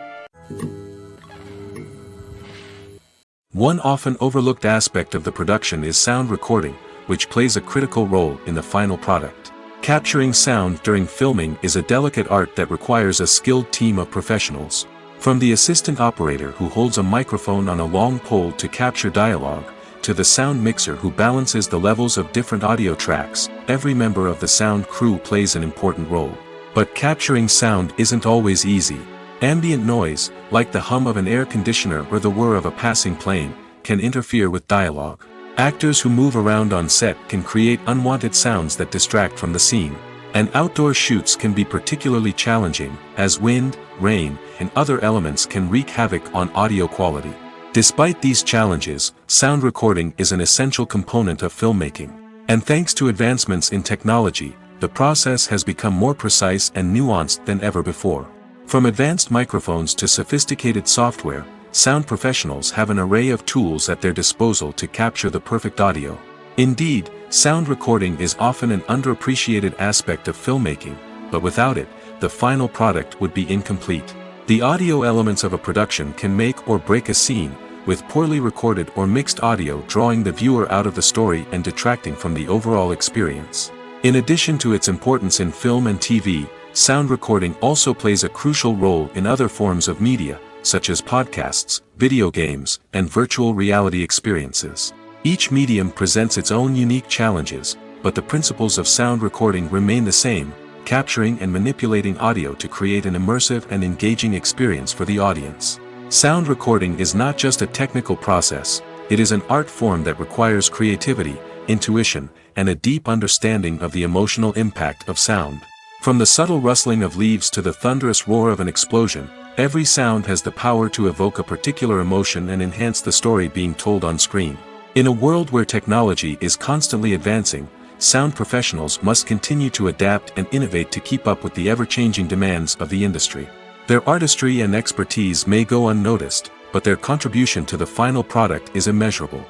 One often overlooked aspect of the production is sound recording, which plays a critical role in the final product. Capturing sound during filming is a delicate art that requires a skilled team of professionals. From the assistant operator who holds a microphone on a long pole to capture dialogue, to the sound mixer who balances the levels of different audio tracks, every member of the sound crew plays an important role. But capturing sound isn't always easy. Ambient noise, like the hum of an air conditioner or the whir of a passing plane, can interfere with dialogue. Actors who move around on set can create unwanted sounds that distract from the scene. And outdoor shoots can be particularly challenging, as wind, rain, and other elements can wreak havoc on audio quality. Despite these challenges, sound recording is an essential component of filmmaking. And thanks to advancements in technology, the process has become more precise and nuanced than ever before. From advanced microphones to sophisticated software, sound professionals have an array of tools at their disposal to capture the perfect audio. Indeed, sound recording is often an underappreciated aspect of filmmaking, but without it, the final product would be incomplete. The audio elements of a production can make or break a scene, with poorly recorded or mixed audio drawing the viewer out of the story and detracting from the overall experience. In addition to its importance in film and TV, sound recording also plays a crucial role in other forms of media, such as podcasts, video games, and virtual reality experiences. Each medium presents its own unique challenges, but the principles of sound recording remain the same, capturing and manipulating audio to create an immersive and engaging experience for the audience. Sound recording is not just a technical process, it is an art form that requires creativity, intuition, and a deep understanding of the emotional impact of sound. From the subtle rustling of leaves to the thunderous roar of an explosion, every sound has the power to evoke a particular emotion and enhance the story being told on screen. In a world where technology is constantly advancing, sound professionals must continue to adapt and innovate to keep up with the ever-changing demands of the industry. Their artistry and expertise may go unnoticed, but their contribution to the final product is immeasurable.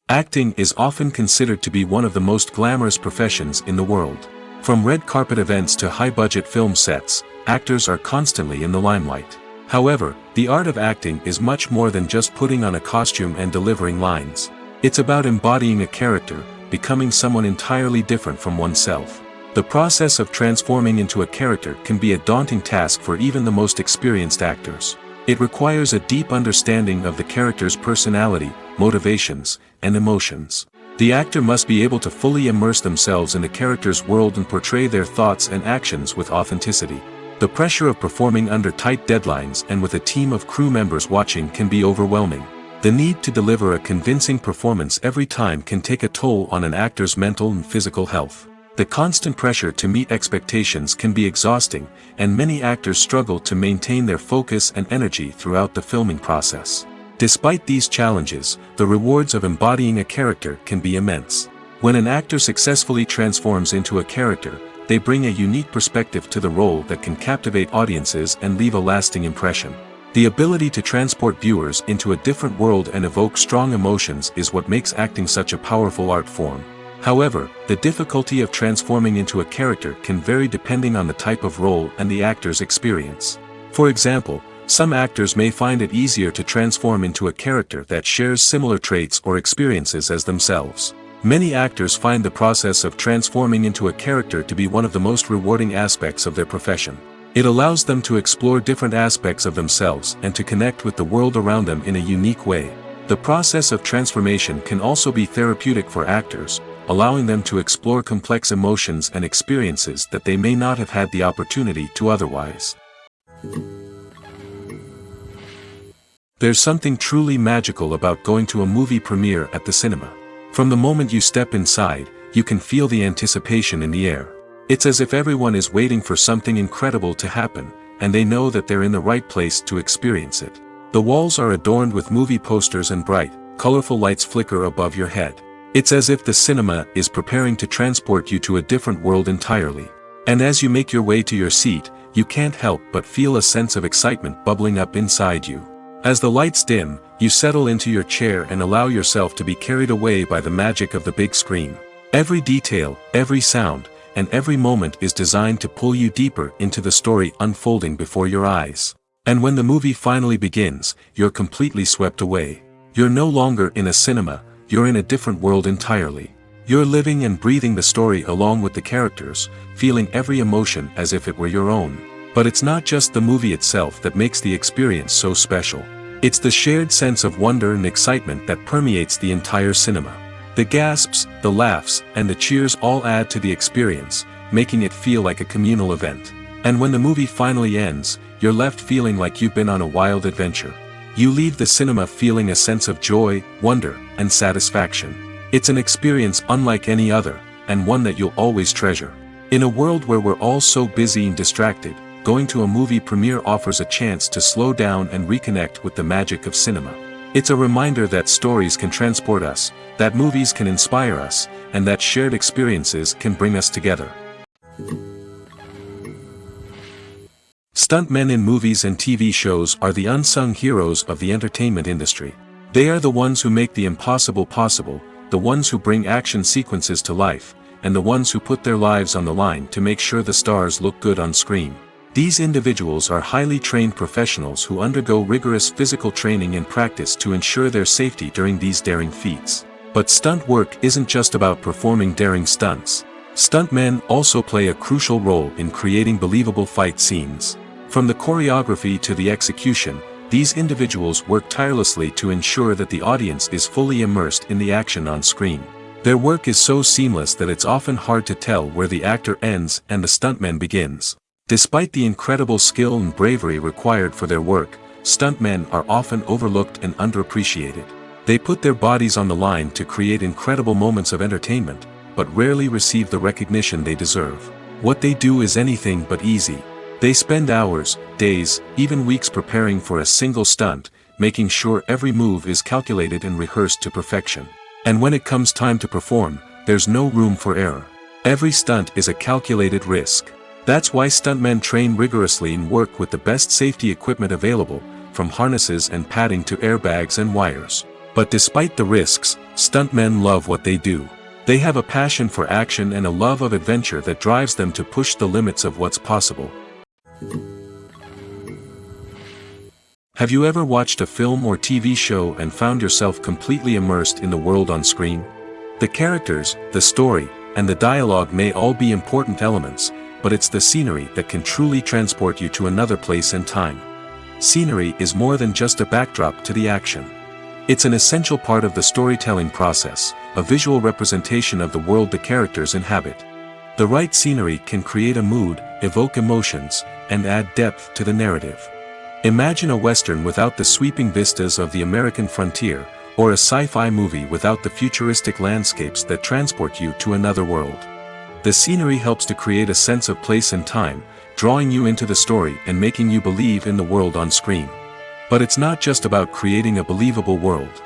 Acting is often considered to be one of the most glamorous professions in the world. From red carpet events to high-budget film sets, actors are constantly in the limelight. However, the art of acting is much more than just putting on a costume and delivering lines. It's about embodying a character, becoming someone entirely different from oneself. The process of transforming into a character can be a daunting task for even the most experienced actors. It requires a deep understanding of the character's personality, motivations, and emotions. The actor must be able to fully immerse themselves in the character's world and portray their thoughts and actions with authenticity. The pressure of performing under tight deadlines and with a team of crew members watching can be overwhelming. The need to deliver a convincing performance every time can take a toll on an actor's mental and physical health. The constant pressure to meet expectations can be exhausting, and many actors struggle to maintain their focus and energy throughout the filming process. Despite these challenges, the rewards of embodying a character can be immense. When an actor successfully transforms into a character, they bring a unique perspective to the role that can captivate audiences and leave a lasting impression. The ability to transport viewers into a different world and evoke strong emotions is what makes acting such a powerful art form. However, the difficulty of transforming into a character can vary depending on the type of role and the actor's experience. For example, some actors may find it easier to transform into a character that shares similar traits or experiences as themselves. Many actors find the process of transforming into a character to be one of the most rewarding aspects of their profession. It allows them to explore different aspects of themselves and to connect with the world around them in a unique way. The process of transformation can also be therapeutic for actors, allowing them to explore complex emotions and experiences that they may not have had the opportunity to otherwise. There's something truly magical about going to a movie premiere at the cinema. From the moment you step inside, you can feel the anticipation in the air. It's as if everyone is waiting for something incredible to happen, and they know that they're in the right place to experience it. The walls are adorned with movie posters and bright, colorful lights flicker above your head. It's as if the cinema is preparing to transport you to a different world entirely. And as you make your way to your seat, you can't help but feel a sense of excitement bubbling up inside you. As the lights dim, you settle into your chair and allow yourself to be carried away by the magic of the big screen. Every detail, every sound, and every moment is designed to pull you deeper into the story unfolding before your eyes. And when the movie finally begins, you're completely swept away. You're no longer in a cinema, you're in a different world entirely. You're living and breathing the story along with the characters, feeling every emotion as if it were your own. But it's not just the movie itself that makes the experience so special. It's the shared sense of wonder and excitement that permeates the entire cinema. The gasps, the laughs, and the cheers all add to the experience, making it feel like a communal event. And when the movie finally ends, you're left feeling like you've been on a wild adventure. You leave the cinema feeling a sense of joy, wonder, and satisfaction. It's an experience unlike any other, and one that you'll always treasure. In a world where we're all so busy and distracted, going to a movie premiere offers a chance to slow down and reconnect with the magic of cinema. It's a reminder that stories can transport us, that movies can inspire us, and that shared experiences can bring us together. Stuntmen in movies and TV shows are the unsung heroes of the entertainment industry. They are the ones who make the impossible possible, the ones who bring action sequences to life, and the ones who put their lives on the line to make sure the stars look good on screen. These individuals are highly trained professionals who undergo rigorous physical training and practice to ensure their safety during these daring feats. But stunt work isn't just about performing daring stunts. Stuntmen also play a crucial role in creating believable fight scenes. From the choreography to the execution, these individuals work tirelessly to ensure that the audience is fully immersed in the action on screen. Their work is so seamless that it's often hard to tell where the actor ends and the stuntman begins. Despite the incredible skill and bravery required for their work, stuntmen are often overlooked and underappreciated. They put their bodies on the line to create incredible moments of entertainment, but rarely receive the recognition they deserve. What they do is anything but easy. They spend hours, days, even weeks preparing for a single stunt, making sure every move is calculated and rehearsed to perfection. And when it comes time to perform, there's no room for error. Every stunt is a calculated risk. That's why stuntmen train rigorously and work with the best safety equipment available, from harnesses and padding to airbags and wires. But despite the risks, stuntmen love what they do. They have a passion for action and a love of adventure that drives them to push the limits of what's possible. Have you ever watched a film or TV show and found yourself completely immersed in the world on screen? The characters, the story, and the dialogue may all be important elements, but it's the scenery that can truly transport you to another place and time. Scenery is more than just a backdrop to the action. It's an essential part of the storytelling process, a visual representation of the world the characters inhabit. The right scenery can create a mood, evoke emotions, and add depth to the narrative. Imagine a Western without the sweeping vistas of the American frontier, or a sci-fi movie without the futuristic landscapes that transport you to another world. The scenery helps to create a sense of place and time, drawing you into the story and making you believe in the world on screen. But it's not just about creating a believable world.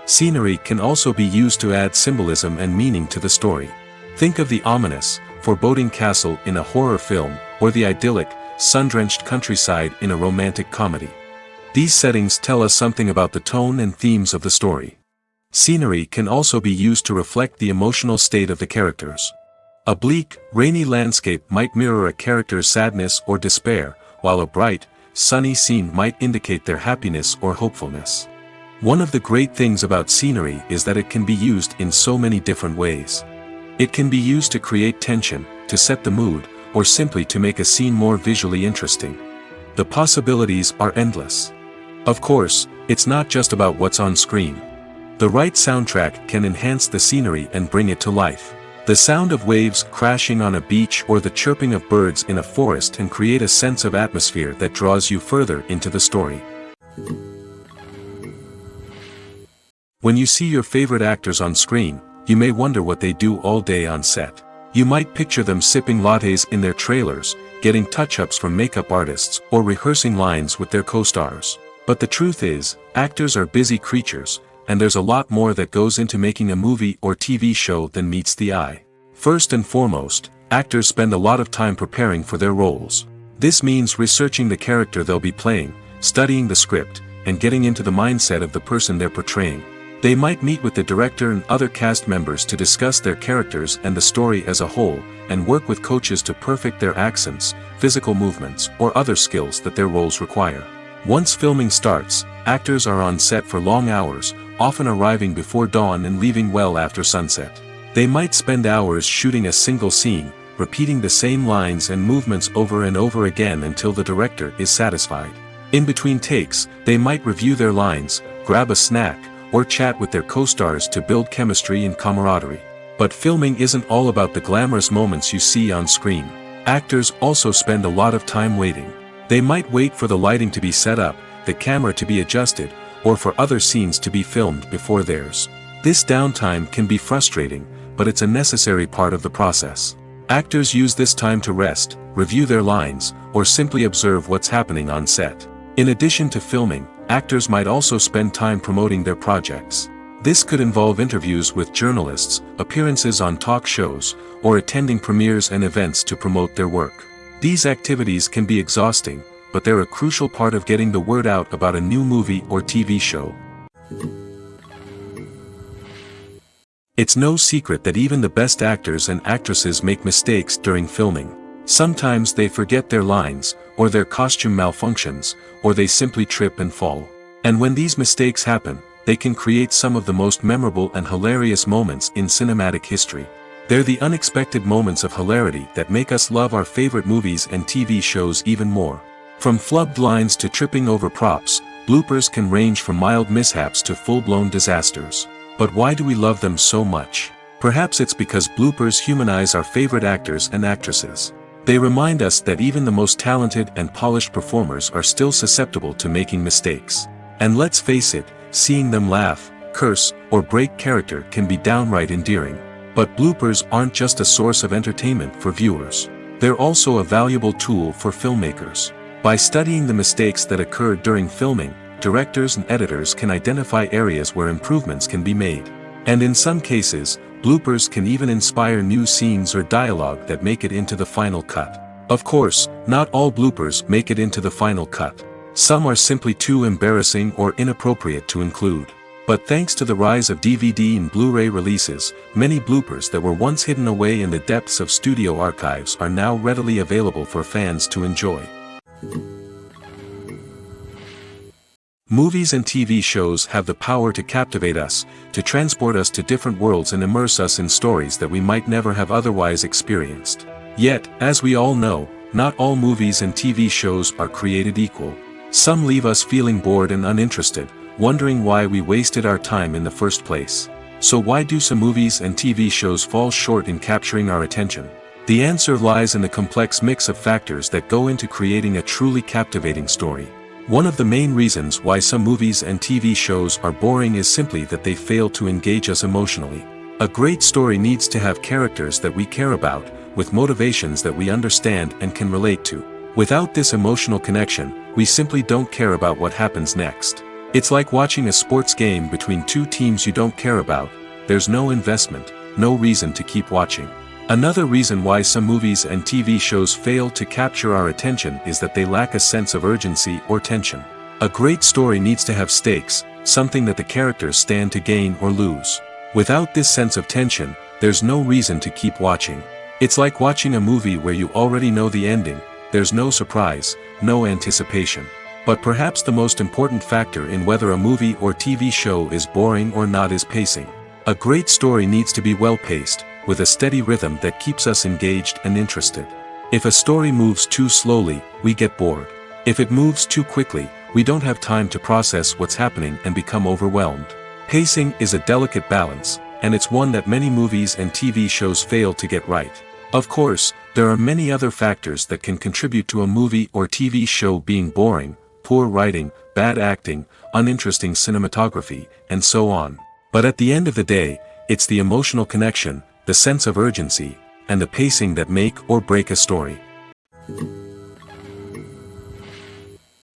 Scenery can also be used to add symbolism and meaning to the story. Think of the ominous, foreboding castle in a horror film, or the idyllic, sun-drenched countryside in a romantic comedy. These settings tell us something about the tone and themes of the story. Scenery can also be used to reflect the emotional state of the characters. A bleak, rainy landscape might mirror a character's sadness or despair, while a bright, sunny scene might indicate their happiness or hopefulness. One of the great things about scenery is that it can be used in so many different ways. It can be used to create tension, to set the mood, or simply to make a scene more visually interesting. The possibilities are endless. Of course, it's not just about what's on screen. The right soundtrack can enhance the scenery and bring it to life. The sound of waves crashing on a beach or the chirping of birds in a forest can create a sense of atmosphere that draws you further into the story. When you see your favorite actors on screen, you may wonder what they do all day on set. You might picture them sipping lattes in their trailers, getting touch-ups from makeup artists, or rehearsing lines with their co-stars. But the truth is, actors are busy creatures, and there's a lot more that goes into making a movie or TV show than meets the eye. First and foremost, actors spend a lot of time preparing for their roles. This means researching the character they'll be playing, studying the script, and getting into the mindset of the person they're portraying. They might meet with the director and other cast members to discuss their characters and the story as a whole, and work with coaches to perfect their accents, physical movements, or other skills that their roles require. Once filming starts, actors are on set for long hours, often arriving before dawn and leaving well after sunset. They might spend hours shooting a single scene, repeating the same lines and movements over and over again until the director is satisfied. In between takes, they might review their lines, grab a snack, or chat with their co-stars to build chemistry and camaraderie. But filming isn't all about the glamorous moments you see on screen. Actors also spend a lot of time waiting. They might wait for the lighting to be set up, the camera to be adjusted, or for other scenes to be filmed before theirs. This downtime can be frustrating, but it's a necessary part of the process. Actors use this time to rest, review their lines, or simply observe what's happening on set. In addition to filming, actors might also spend time promoting their projects. This could involve interviews with journalists, appearances on talk shows, or attending premieres and events to promote their work. These activities can be exhausting, but they're a crucial part of getting the word out about a new movie or TV show. It's no secret that even the best actors and actresses make mistakes during filming. Sometimes they forget their lines, or their costume malfunctions, or they simply trip and fall. And when these mistakes happen, they can create some of the most memorable and hilarious moments in cinematic history. They're the unexpected moments of hilarity that make us love our favorite movies and TV shows even more. From flubbed lines to tripping over props, bloopers can range from mild mishaps to full-blown disasters. But why do we love them so much? Perhaps it's because bloopers humanize our favorite actors and actresses. They remind us that even the most talented and polished performers are still susceptible to making mistakes. And let's face it, seeing them laugh, curse, or break character can be downright endearing. But bloopers aren't just a source of entertainment for viewers. They're also a valuable tool for filmmakers. By studying the mistakes that occurred during filming, directors and editors can identify areas where improvements can be made. And in some cases, bloopers can even inspire new scenes or dialogue that make it into the final cut. Of course, not all bloopers make it into the final cut. Some are simply too embarrassing or inappropriate to include. But thanks to the rise of DVD and Blu-ray releases, many bloopers that were once hidden away in the depths of studio archives are now readily available for fans to enjoy. Movies and TV shows have the power to captivate us, to transport us to different worlds and immerse us in stories that we might never have otherwise experienced. Yet, as we all know, not all movies and TV shows are created equal. Some leave us feeling bored and uninterested, wondering why we wasted our time in the first place. So why do some movies and TV shows fall short in capturing our attention? The answer lies in the complex mix of factors that go into creating a truly captivating story. One of the main reasons why some movies and TV shows are boring is simply that they fail to engage us emotionally. A great story needs to have characters that we care about, with motivations that we understand and can relate to. Without this emotional connection, we simply don't care about what happens next. It's like watching a sports game between two teams you don't care about. There's no investment, no reason to keep watching. Another reason why some movies and TV shows fail to capture our attention is that they lack a sense of urgency or tension. A great story needs to have stakes, something that the characters stand to gain or lose. Without this sense of tension, there's no reason to keep watching. It's like watching a movie where you already know the ending. There's no surprise, no anticipation. But perhaps the most important factor in whether a movie or TV show is boring or not is pacing. A great story needs to be well-paced, with a steady rhythm that keeps us engaged and interested. If a story moves too slowly, we get bored. If it moves too quickly, we don't have time to process what's happening and become overwhelmed. Pacing is a delicate balance, and it's one that many movies and TV shows fail to get right. Of course, there are many other factors that can contribute to a movie or TV show being boring: poor writing, bad acting, uninteresting cinematography, and so on. But at the end of the day, it's the emotional connection, the sense of urgency, and the pacing that make or break a story.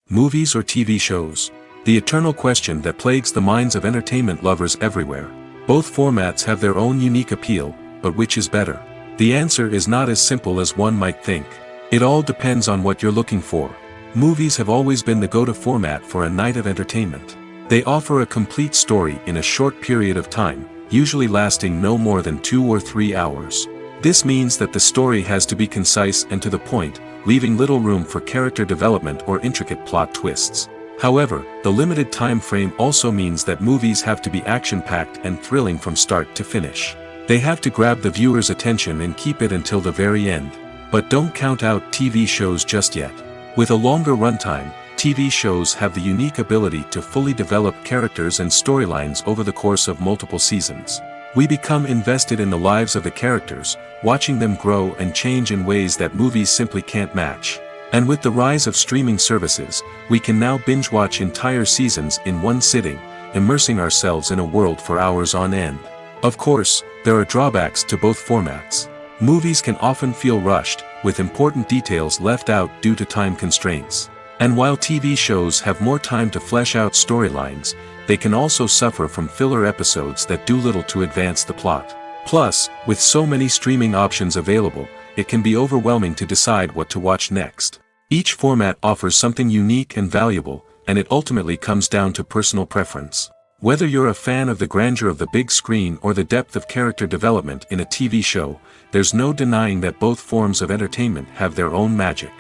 Movies or TV shows? The eternal question that plagues the minds of entertainment lovers everywhere. Both formats have their own unique appeal, but which is better? The answer is not as simple as one might think. It all depends on what you're looking for. Movies have always been the go-to format for a night of entertainment. They offer a complete story in a short period of time, usually lasting no more than 2 or 3 hours. This means that the story has to be concise and to the point, leaving little room for character development or intricate plot twists. However, the limited time frame also means that movies have to be action-packed and thrilling from start to finish. They have to grab the viewer's attention and keep it until the very end. But don't count out TV shows just yet. With a longer runtime, TV shows have the unique ability to fully develop characters and storylines over the course of multiple seasons. We become invested in the lives of the characters, watching them grow and change in ways that movies simply can't match. And with the rise of streaming services, we can now binge-watch entire seasons in one sitting, immersing ourselves in a world for hours on end. Of course, there are drawbacks to both formats. Movies can often feel rushed, with important details left out due to time constraints. And while TV shows have more time to flesh out storylines, they can also suffer from filler episodes that do little to advance the plot. Plus, with so many streaming options available, it can be overwhelming to decide what to watch next. Each format offers something unique and valuable, and it ultimately comes down to personal preference. Whether you're a fan of the grandeur of the big screen or the depth of character development in a TV show, there's no denying that both forms of entertainment have their own magic.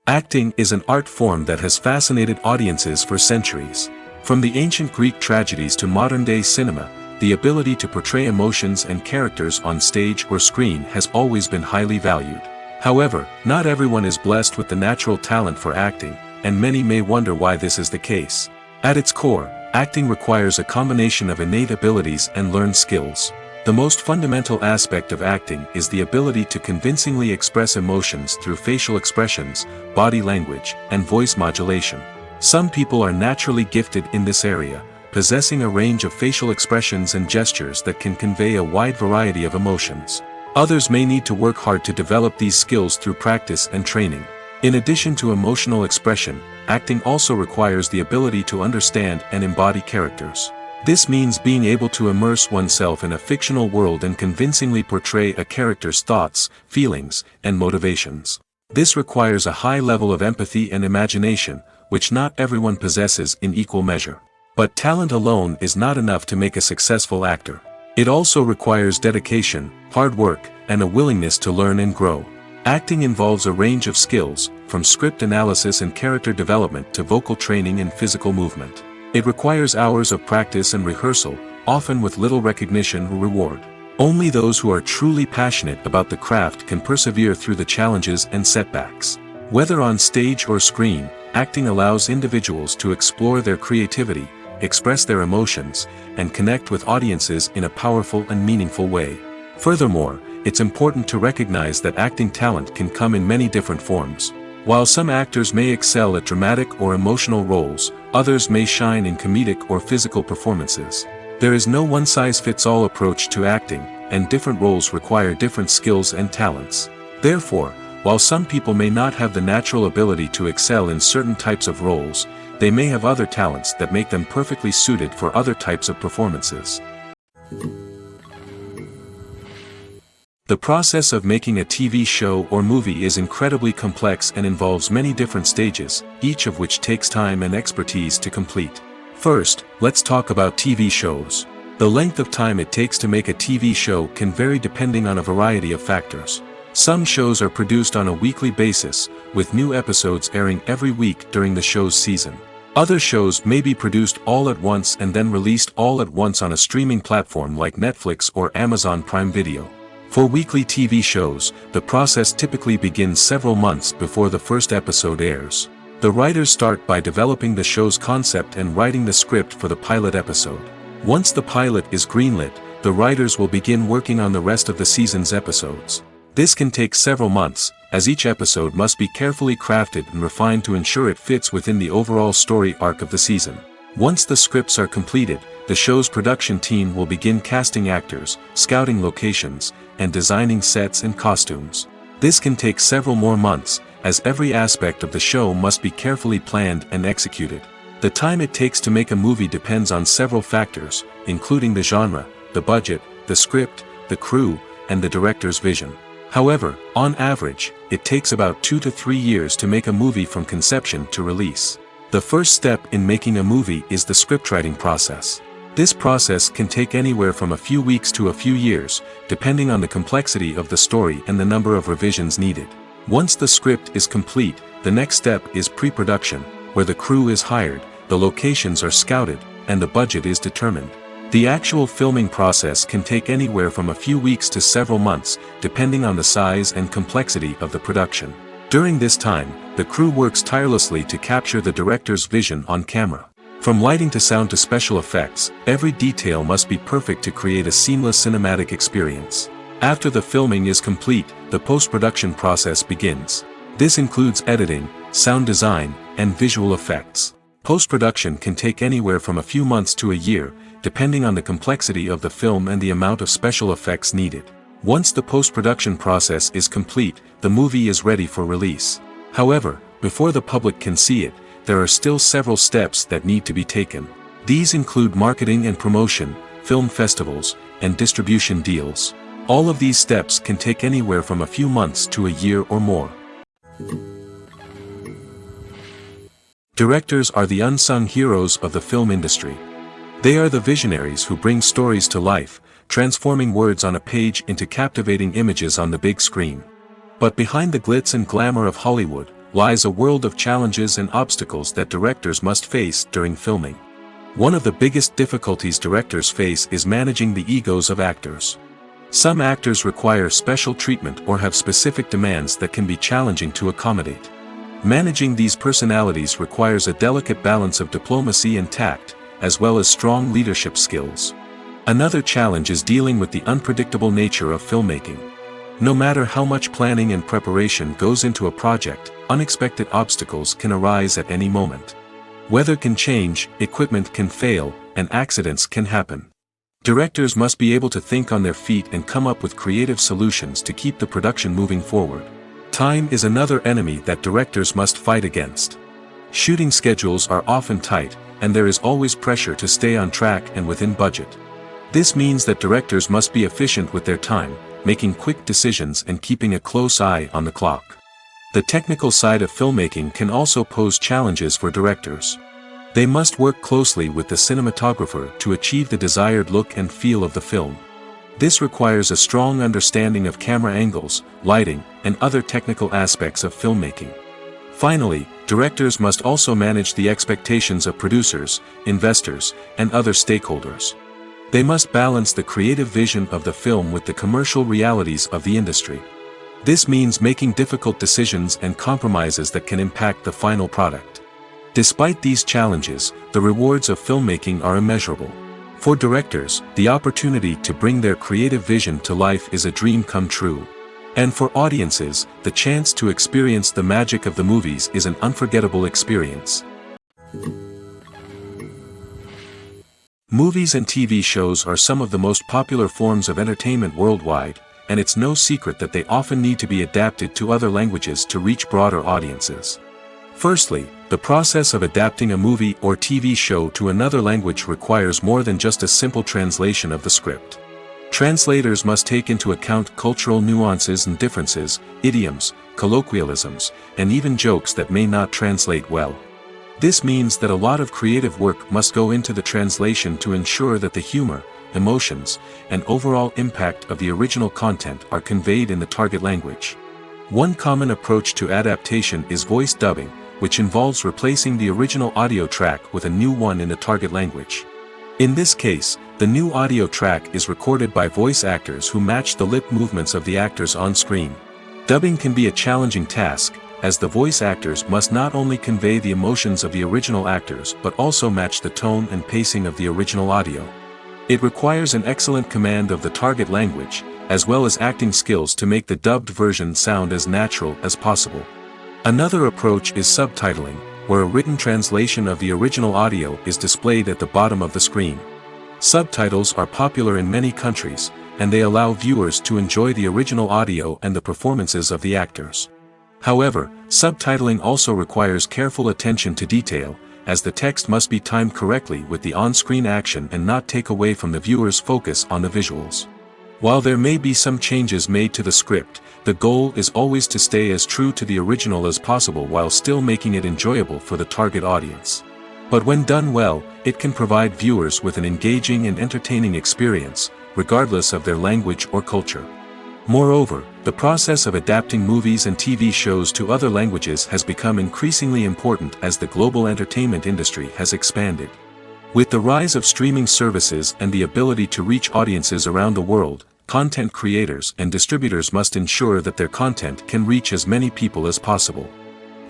Acting is an art form that has fascinated audiences for centuries. From the ancient Greek tragedies to modern-day cinema, the ability to portray emotions and characters on stage or screen has always been highly valued. However, not everyone is blessed with the natural talent for acting, and many may wonder why this is the case. At its core, acting requires a combination of innate abilities and learned skills. The most fundamental aspect of acting is the ability to convincingly express emotions through facial expressions, body language, and voice modulation. Some people are naturally gifted in this area, possessing a range of facial expressions and gestures that can convey a wide variety of emotions. Others may need to work hard to develop these skills through practice and training. In addition to emotional expression, acting also requires the ability to understand and embody characters. This means being able to immerse oneself in a fictional world and convincingly portray a character's thoughts, feelings, and motivations. This requires a high level of empathy and imagination, which not everyone possesses in equal measure. But talent alone is not enough to make a successful actor. It also requires dedication, hard work, and a willingness to learn and grow. Acting involves a range of skills, from script analysis and character development to vocal training and physical movement. It requires hours of practice and rehearsal, often with little recognition or reward. Only those who are truly passionate about the craft can persevere through the challenges and setbacks. Whether on stage or screen, acting allows individuals to explore their creativity, express their emotions, and connect with audiences in a powerful and meaningful way. Furthermore, it's important to recognize that acting talent can come in many different forms. While some actors may excel at dramatic or emotional roles, others may shine in comedic or physical performances. There is no one-size-fits-all approach to acting, and different roles require different skills and talents. Therefore, while some people may not have the natural ability to excel in certain types of roles, they may have other talents that make them perfectly suited for other types of performances. The process of making a TV show or movie is incredibly complex and involves many different stages, each of which takes time and expertise to complete. First, let's talk about TV shows. The length of time it takes to make a TV show can vary depending on a variety of factors. Some shows are produced on a weekly basis, with new episodes airing every week during the show's season. Other shows may be produced all at once and then released all at once on a streaming platform like Netflix or Amazon Prime Video. For weekly TV shows, the process typically begins several months before the first episode airs. The writers start by developing the show's concept and writing the script for the pilot episode. Once the pilot is greenlit, the writers will begin working on the rest of the season's episodes. This can take several months, as each episode must be carefully crafted and refined to ensure it fits within the overall story arc of the season. Once the scripts are completed, the show's production team will begin casting actors, scouting locations, and designing sets and costumes. This can take several more months, as every aspect of the show must be carefully planned and executed. The time it takes to make a movie depends on several factors, including the genre, the budget, the script, the crew, and the director's vision. However, on average, it takes about 2 to 3 years to make a movie from conception to release. The first step in making a movie is the scriptwriting process. This process can take anywhere from a few weeks to a few years, depending on the complexity of the story and the number of revisions needed. Once the script is complete, the next step is pre-production, where the crew is hired, the locations are scouted, and the budget is determined. The actual filming process can take anywhere from a few weeks to several months, depending on the size and complexity of the production. During this time, the crew works tirelessly to capture the director's vision on camera. From lighting to sound to special effects, every detail must be perfect to create a seamless cinematic experience. After the filming is complete, the post-production process begins. This includes editing, sound design, and visual effects. Post-production can take anywhere from a few months to a year, depending on the complexity of the film and the amount of special effects needed. Once the post-production process is complete, the movie is ready for release. However, before the public can see it, there are still several steps that need to be taken. These include marketing and promotion, film festivals, and distribution deals. All of these steps can take anywhere from a few months to a year or more. Directors are the unsung heroes of the film industry. They are the visionaries who bring stories to life, transforming words on a page into captivating images on the big screen. But behind the glitz and glamour of Hollywood, lies a world of challenges and obstacles that directors must face during filming. One of the biggest difficulties directors face is managing the egos of actors. Some actors require special treatment or have specific demands that can be challenging to accommodate. Managing these personalities requires a delicate balance of diplomacy and tact, as well as strong leadership skills. Another challenge is dealing with the unpredictable nature of filmmaking. No matter how much planning and preparation goes into a project, unexpected obstacles can arise at any moment. Weather can change, equipment can fail, and accidents can happen. Directors must be able to think on their feet and come up with creative solutions to keep the production moving forward. Time is another enemy that directors must fight against. Shooting schedules are often tight, and there is always pressure to stay on track and within budget. This means that directors must be efficient with their time, making quick decisions and keeping a close eye on the clock. The technical side of filmmaking can also pose challenges for directors. They must work closely with the cinematographer to achieve the desired look and feel of the film. This requires a strong understanding of camera angles, lighting, and other technical aspects of filmmaking. Finally, directors must also manage the expectations of producers, investors, and other stakeholders. They must balance the creative vision of the film with the commercial realities of the industry. This means making difficult decisions and compromises that can impact the final product. Despite these challenges, the rewards of filmmaking are immeasurable. For directors, the opportunity to bring their creative vision to life is a dream come true. And for audiences, the chance to experience the magic of the movies is an unforgettable experience. Movies and TV shows are some of the most popular forms of entertainment worldwide, and it's no secret that they often need to be adapted to other languages to reach broader audiences. Firstly, the process of adapting a movie or TV show to another language requires more than just a simple translation of the script. Translators must take into account cultural nuances and differences, idioms, colloquialisms, and even jokes that may not translate well. This means that a lot of creative work must go into the translation to ensure that the humor, emotions, and overall impact of the original content are conveyed in the target language. One common approach to adaptation is voice dubbing, which involves replacing the original audio track with a new one in the target language. In this case, the new audio track is recorded by voice actors who match the lip movements of the actors on screen. Dubbing can be a challenging task, as the voice actors must not only convey the emotions of the original actors but also match the tone and pacing of the original audio. It requires an excellent command of the target language, as well as acting skills to make the dubbed version sound as natural as possible. Another approach is subtitling, where a written translation of the original audio is displayed at the bottom of the screen. Subtitles are popular in many countries, and they allow viewers to enjoy the original audio and the performances of the actors. However, subtitling also requires careful attention to detail, as the text must be timed correctly with the on-screen action and not take away from the viewer's focus on the visuals. While there may be some changes made to the script, the goal is always to stay as true to the original as possible while still making it enjoyable for the target audience. But when done well, it can provide viewers with an engaging and entertaining experience, regardless of their language or culture. Moreover, the process of adapting movies and TV shows to other languages has become increasingly important as the global entertainment industry has expanded. With the rise of streaming services and the ability to reach audiences around the world, content creators and distributors must ensure that their content can reach as many people as possible.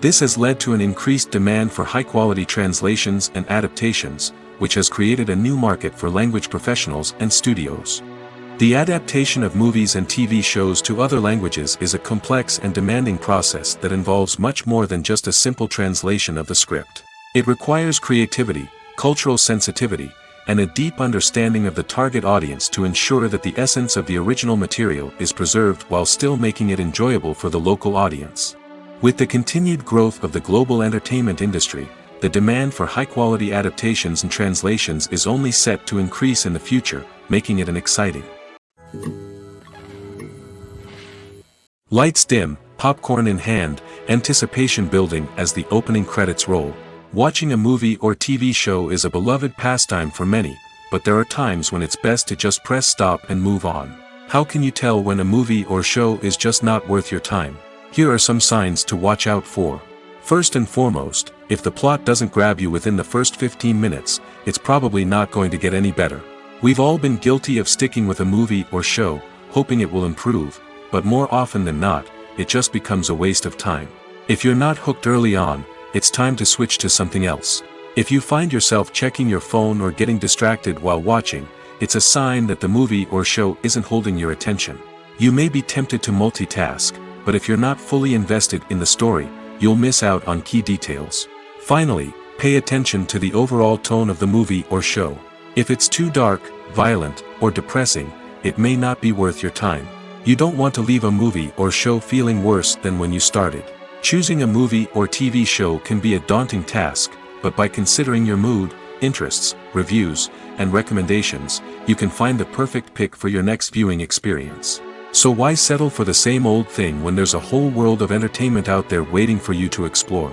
This has led to an increased demand for high-quality translations and adaptations, which has created a new market for language professionals and studios. The adaptation of movies and TV shows to other languages is a complex and demanding process that involves much more than just a simple translation of the script. It requires creativity, cultural sensitivity, and a deep understanding of the target audience to ensure that the essence of the original material is preserved while still making it enjoyable for the local audience. With the continued growth of the global entertainment industry, the demand for high-quality adaptations and translations is only set to increase in the future, making it an exciting. Lights dim, popcorn in hand, anticipation building as the opening credits roll. Watching a movie or TV show is a beloved pastime for many, but there are times when it's best to just press stop and move on. How can you tell when a movie or show is just not worth your time? Here are some signs to watch out for. First and foremost, if the plot doesn't grab you within the first 15 minutes, it's probably not going to get any better. We've all been guilty of sticking with a movie or show, hoping it will improve, but more often than not, it just becomes a waste of time. If you're not hooked early on, it's time to switch to something else. If you find yourself checking your phone or getting distracted while watching, it's a sign that the movie or show isn't holding your attention. You may be tempted to multitask, but if you're not fully invested in the story, you'll miss out on key details. Finally, pay attention to the overall tone of the movie or show. If it's too dark, violent, or depressing, it may not be worth your time. You don't want to leave a movie or show feeling worse than when you started. Choosing a movie or TV show can be a daunting task, but by considering your mood, interests, reviews, and recommendations, you can find the perfect pick for your next viewing experience. So why settle for the same old thing when there's a whole world of entertainment out there waiting for you to explore?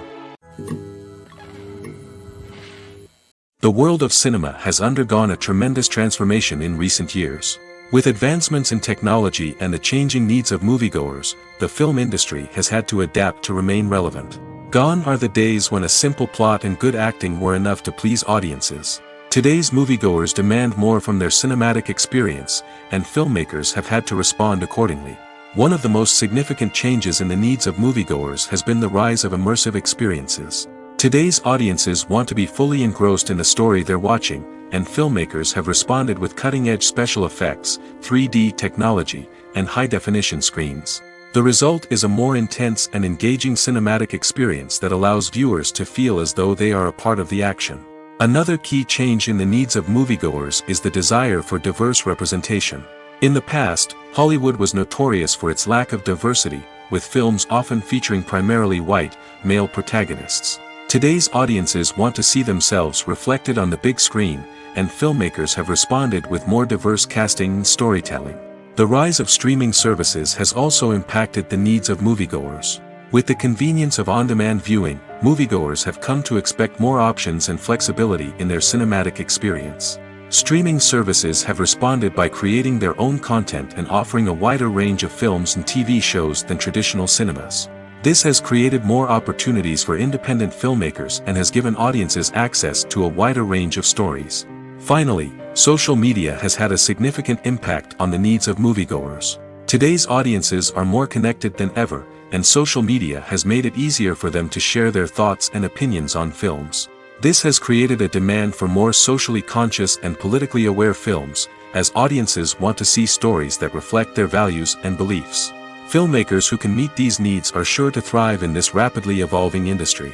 The world of cinema has undergone a tremendous transformation in recent years. With advancements in technology and the changing needs of moviegoers, the film industry has had to adapt to remain relevant. Gone are the days when a simple plot and good acting were enough to please audiences. Today's moviegoers demand more from their cinematic experience, and filmmakers have had to respond accordingly. One of the most significant changes in the needs of moviegoers has been the rise of immersive experiences. Today's audiences want to be fully engrossed in the story they're watching, and filmmakers have responded with cutting-edge special effects, 3D technology, and high-definition screens. The result is a more intense and engaging cinematic experience that allows viewers to feel as though they are a part of the action. Another key change in the needs of moviegoers is the desire for diverse representation. In the past, Hollywood was notorious for its lack of diversity, with films often featuring primarily white, male protagonists. Today's audiences want to see themselves reflected on the big screen, and filmmakers have responded with more diverse casting and storytelling. The rise of streaming services has also impacted the needs of moviegoers. With the convenience of on-demand viewing, moviegoers have come to expect more options and flexibility in their cinematic experience. Streaming services have responded by creating their own content and offering a wider range of films and TV shows than traditional cinemas. This has created more opportunities for independent filmmakers and has given audiences access to a wider range of stories. Finally, social media has had a significant impact on the needs of moviegoers. Today's audiences are more connected than ever, and social media has made it easier for them to share their thoughts and opinions on films. This has created a demand for more socially conscious and politically aware films, as audiences want to see stories that reflect their values and beliefs. Filmmakers who can meet these needs are sure to thrive in this rapidly evolving industry.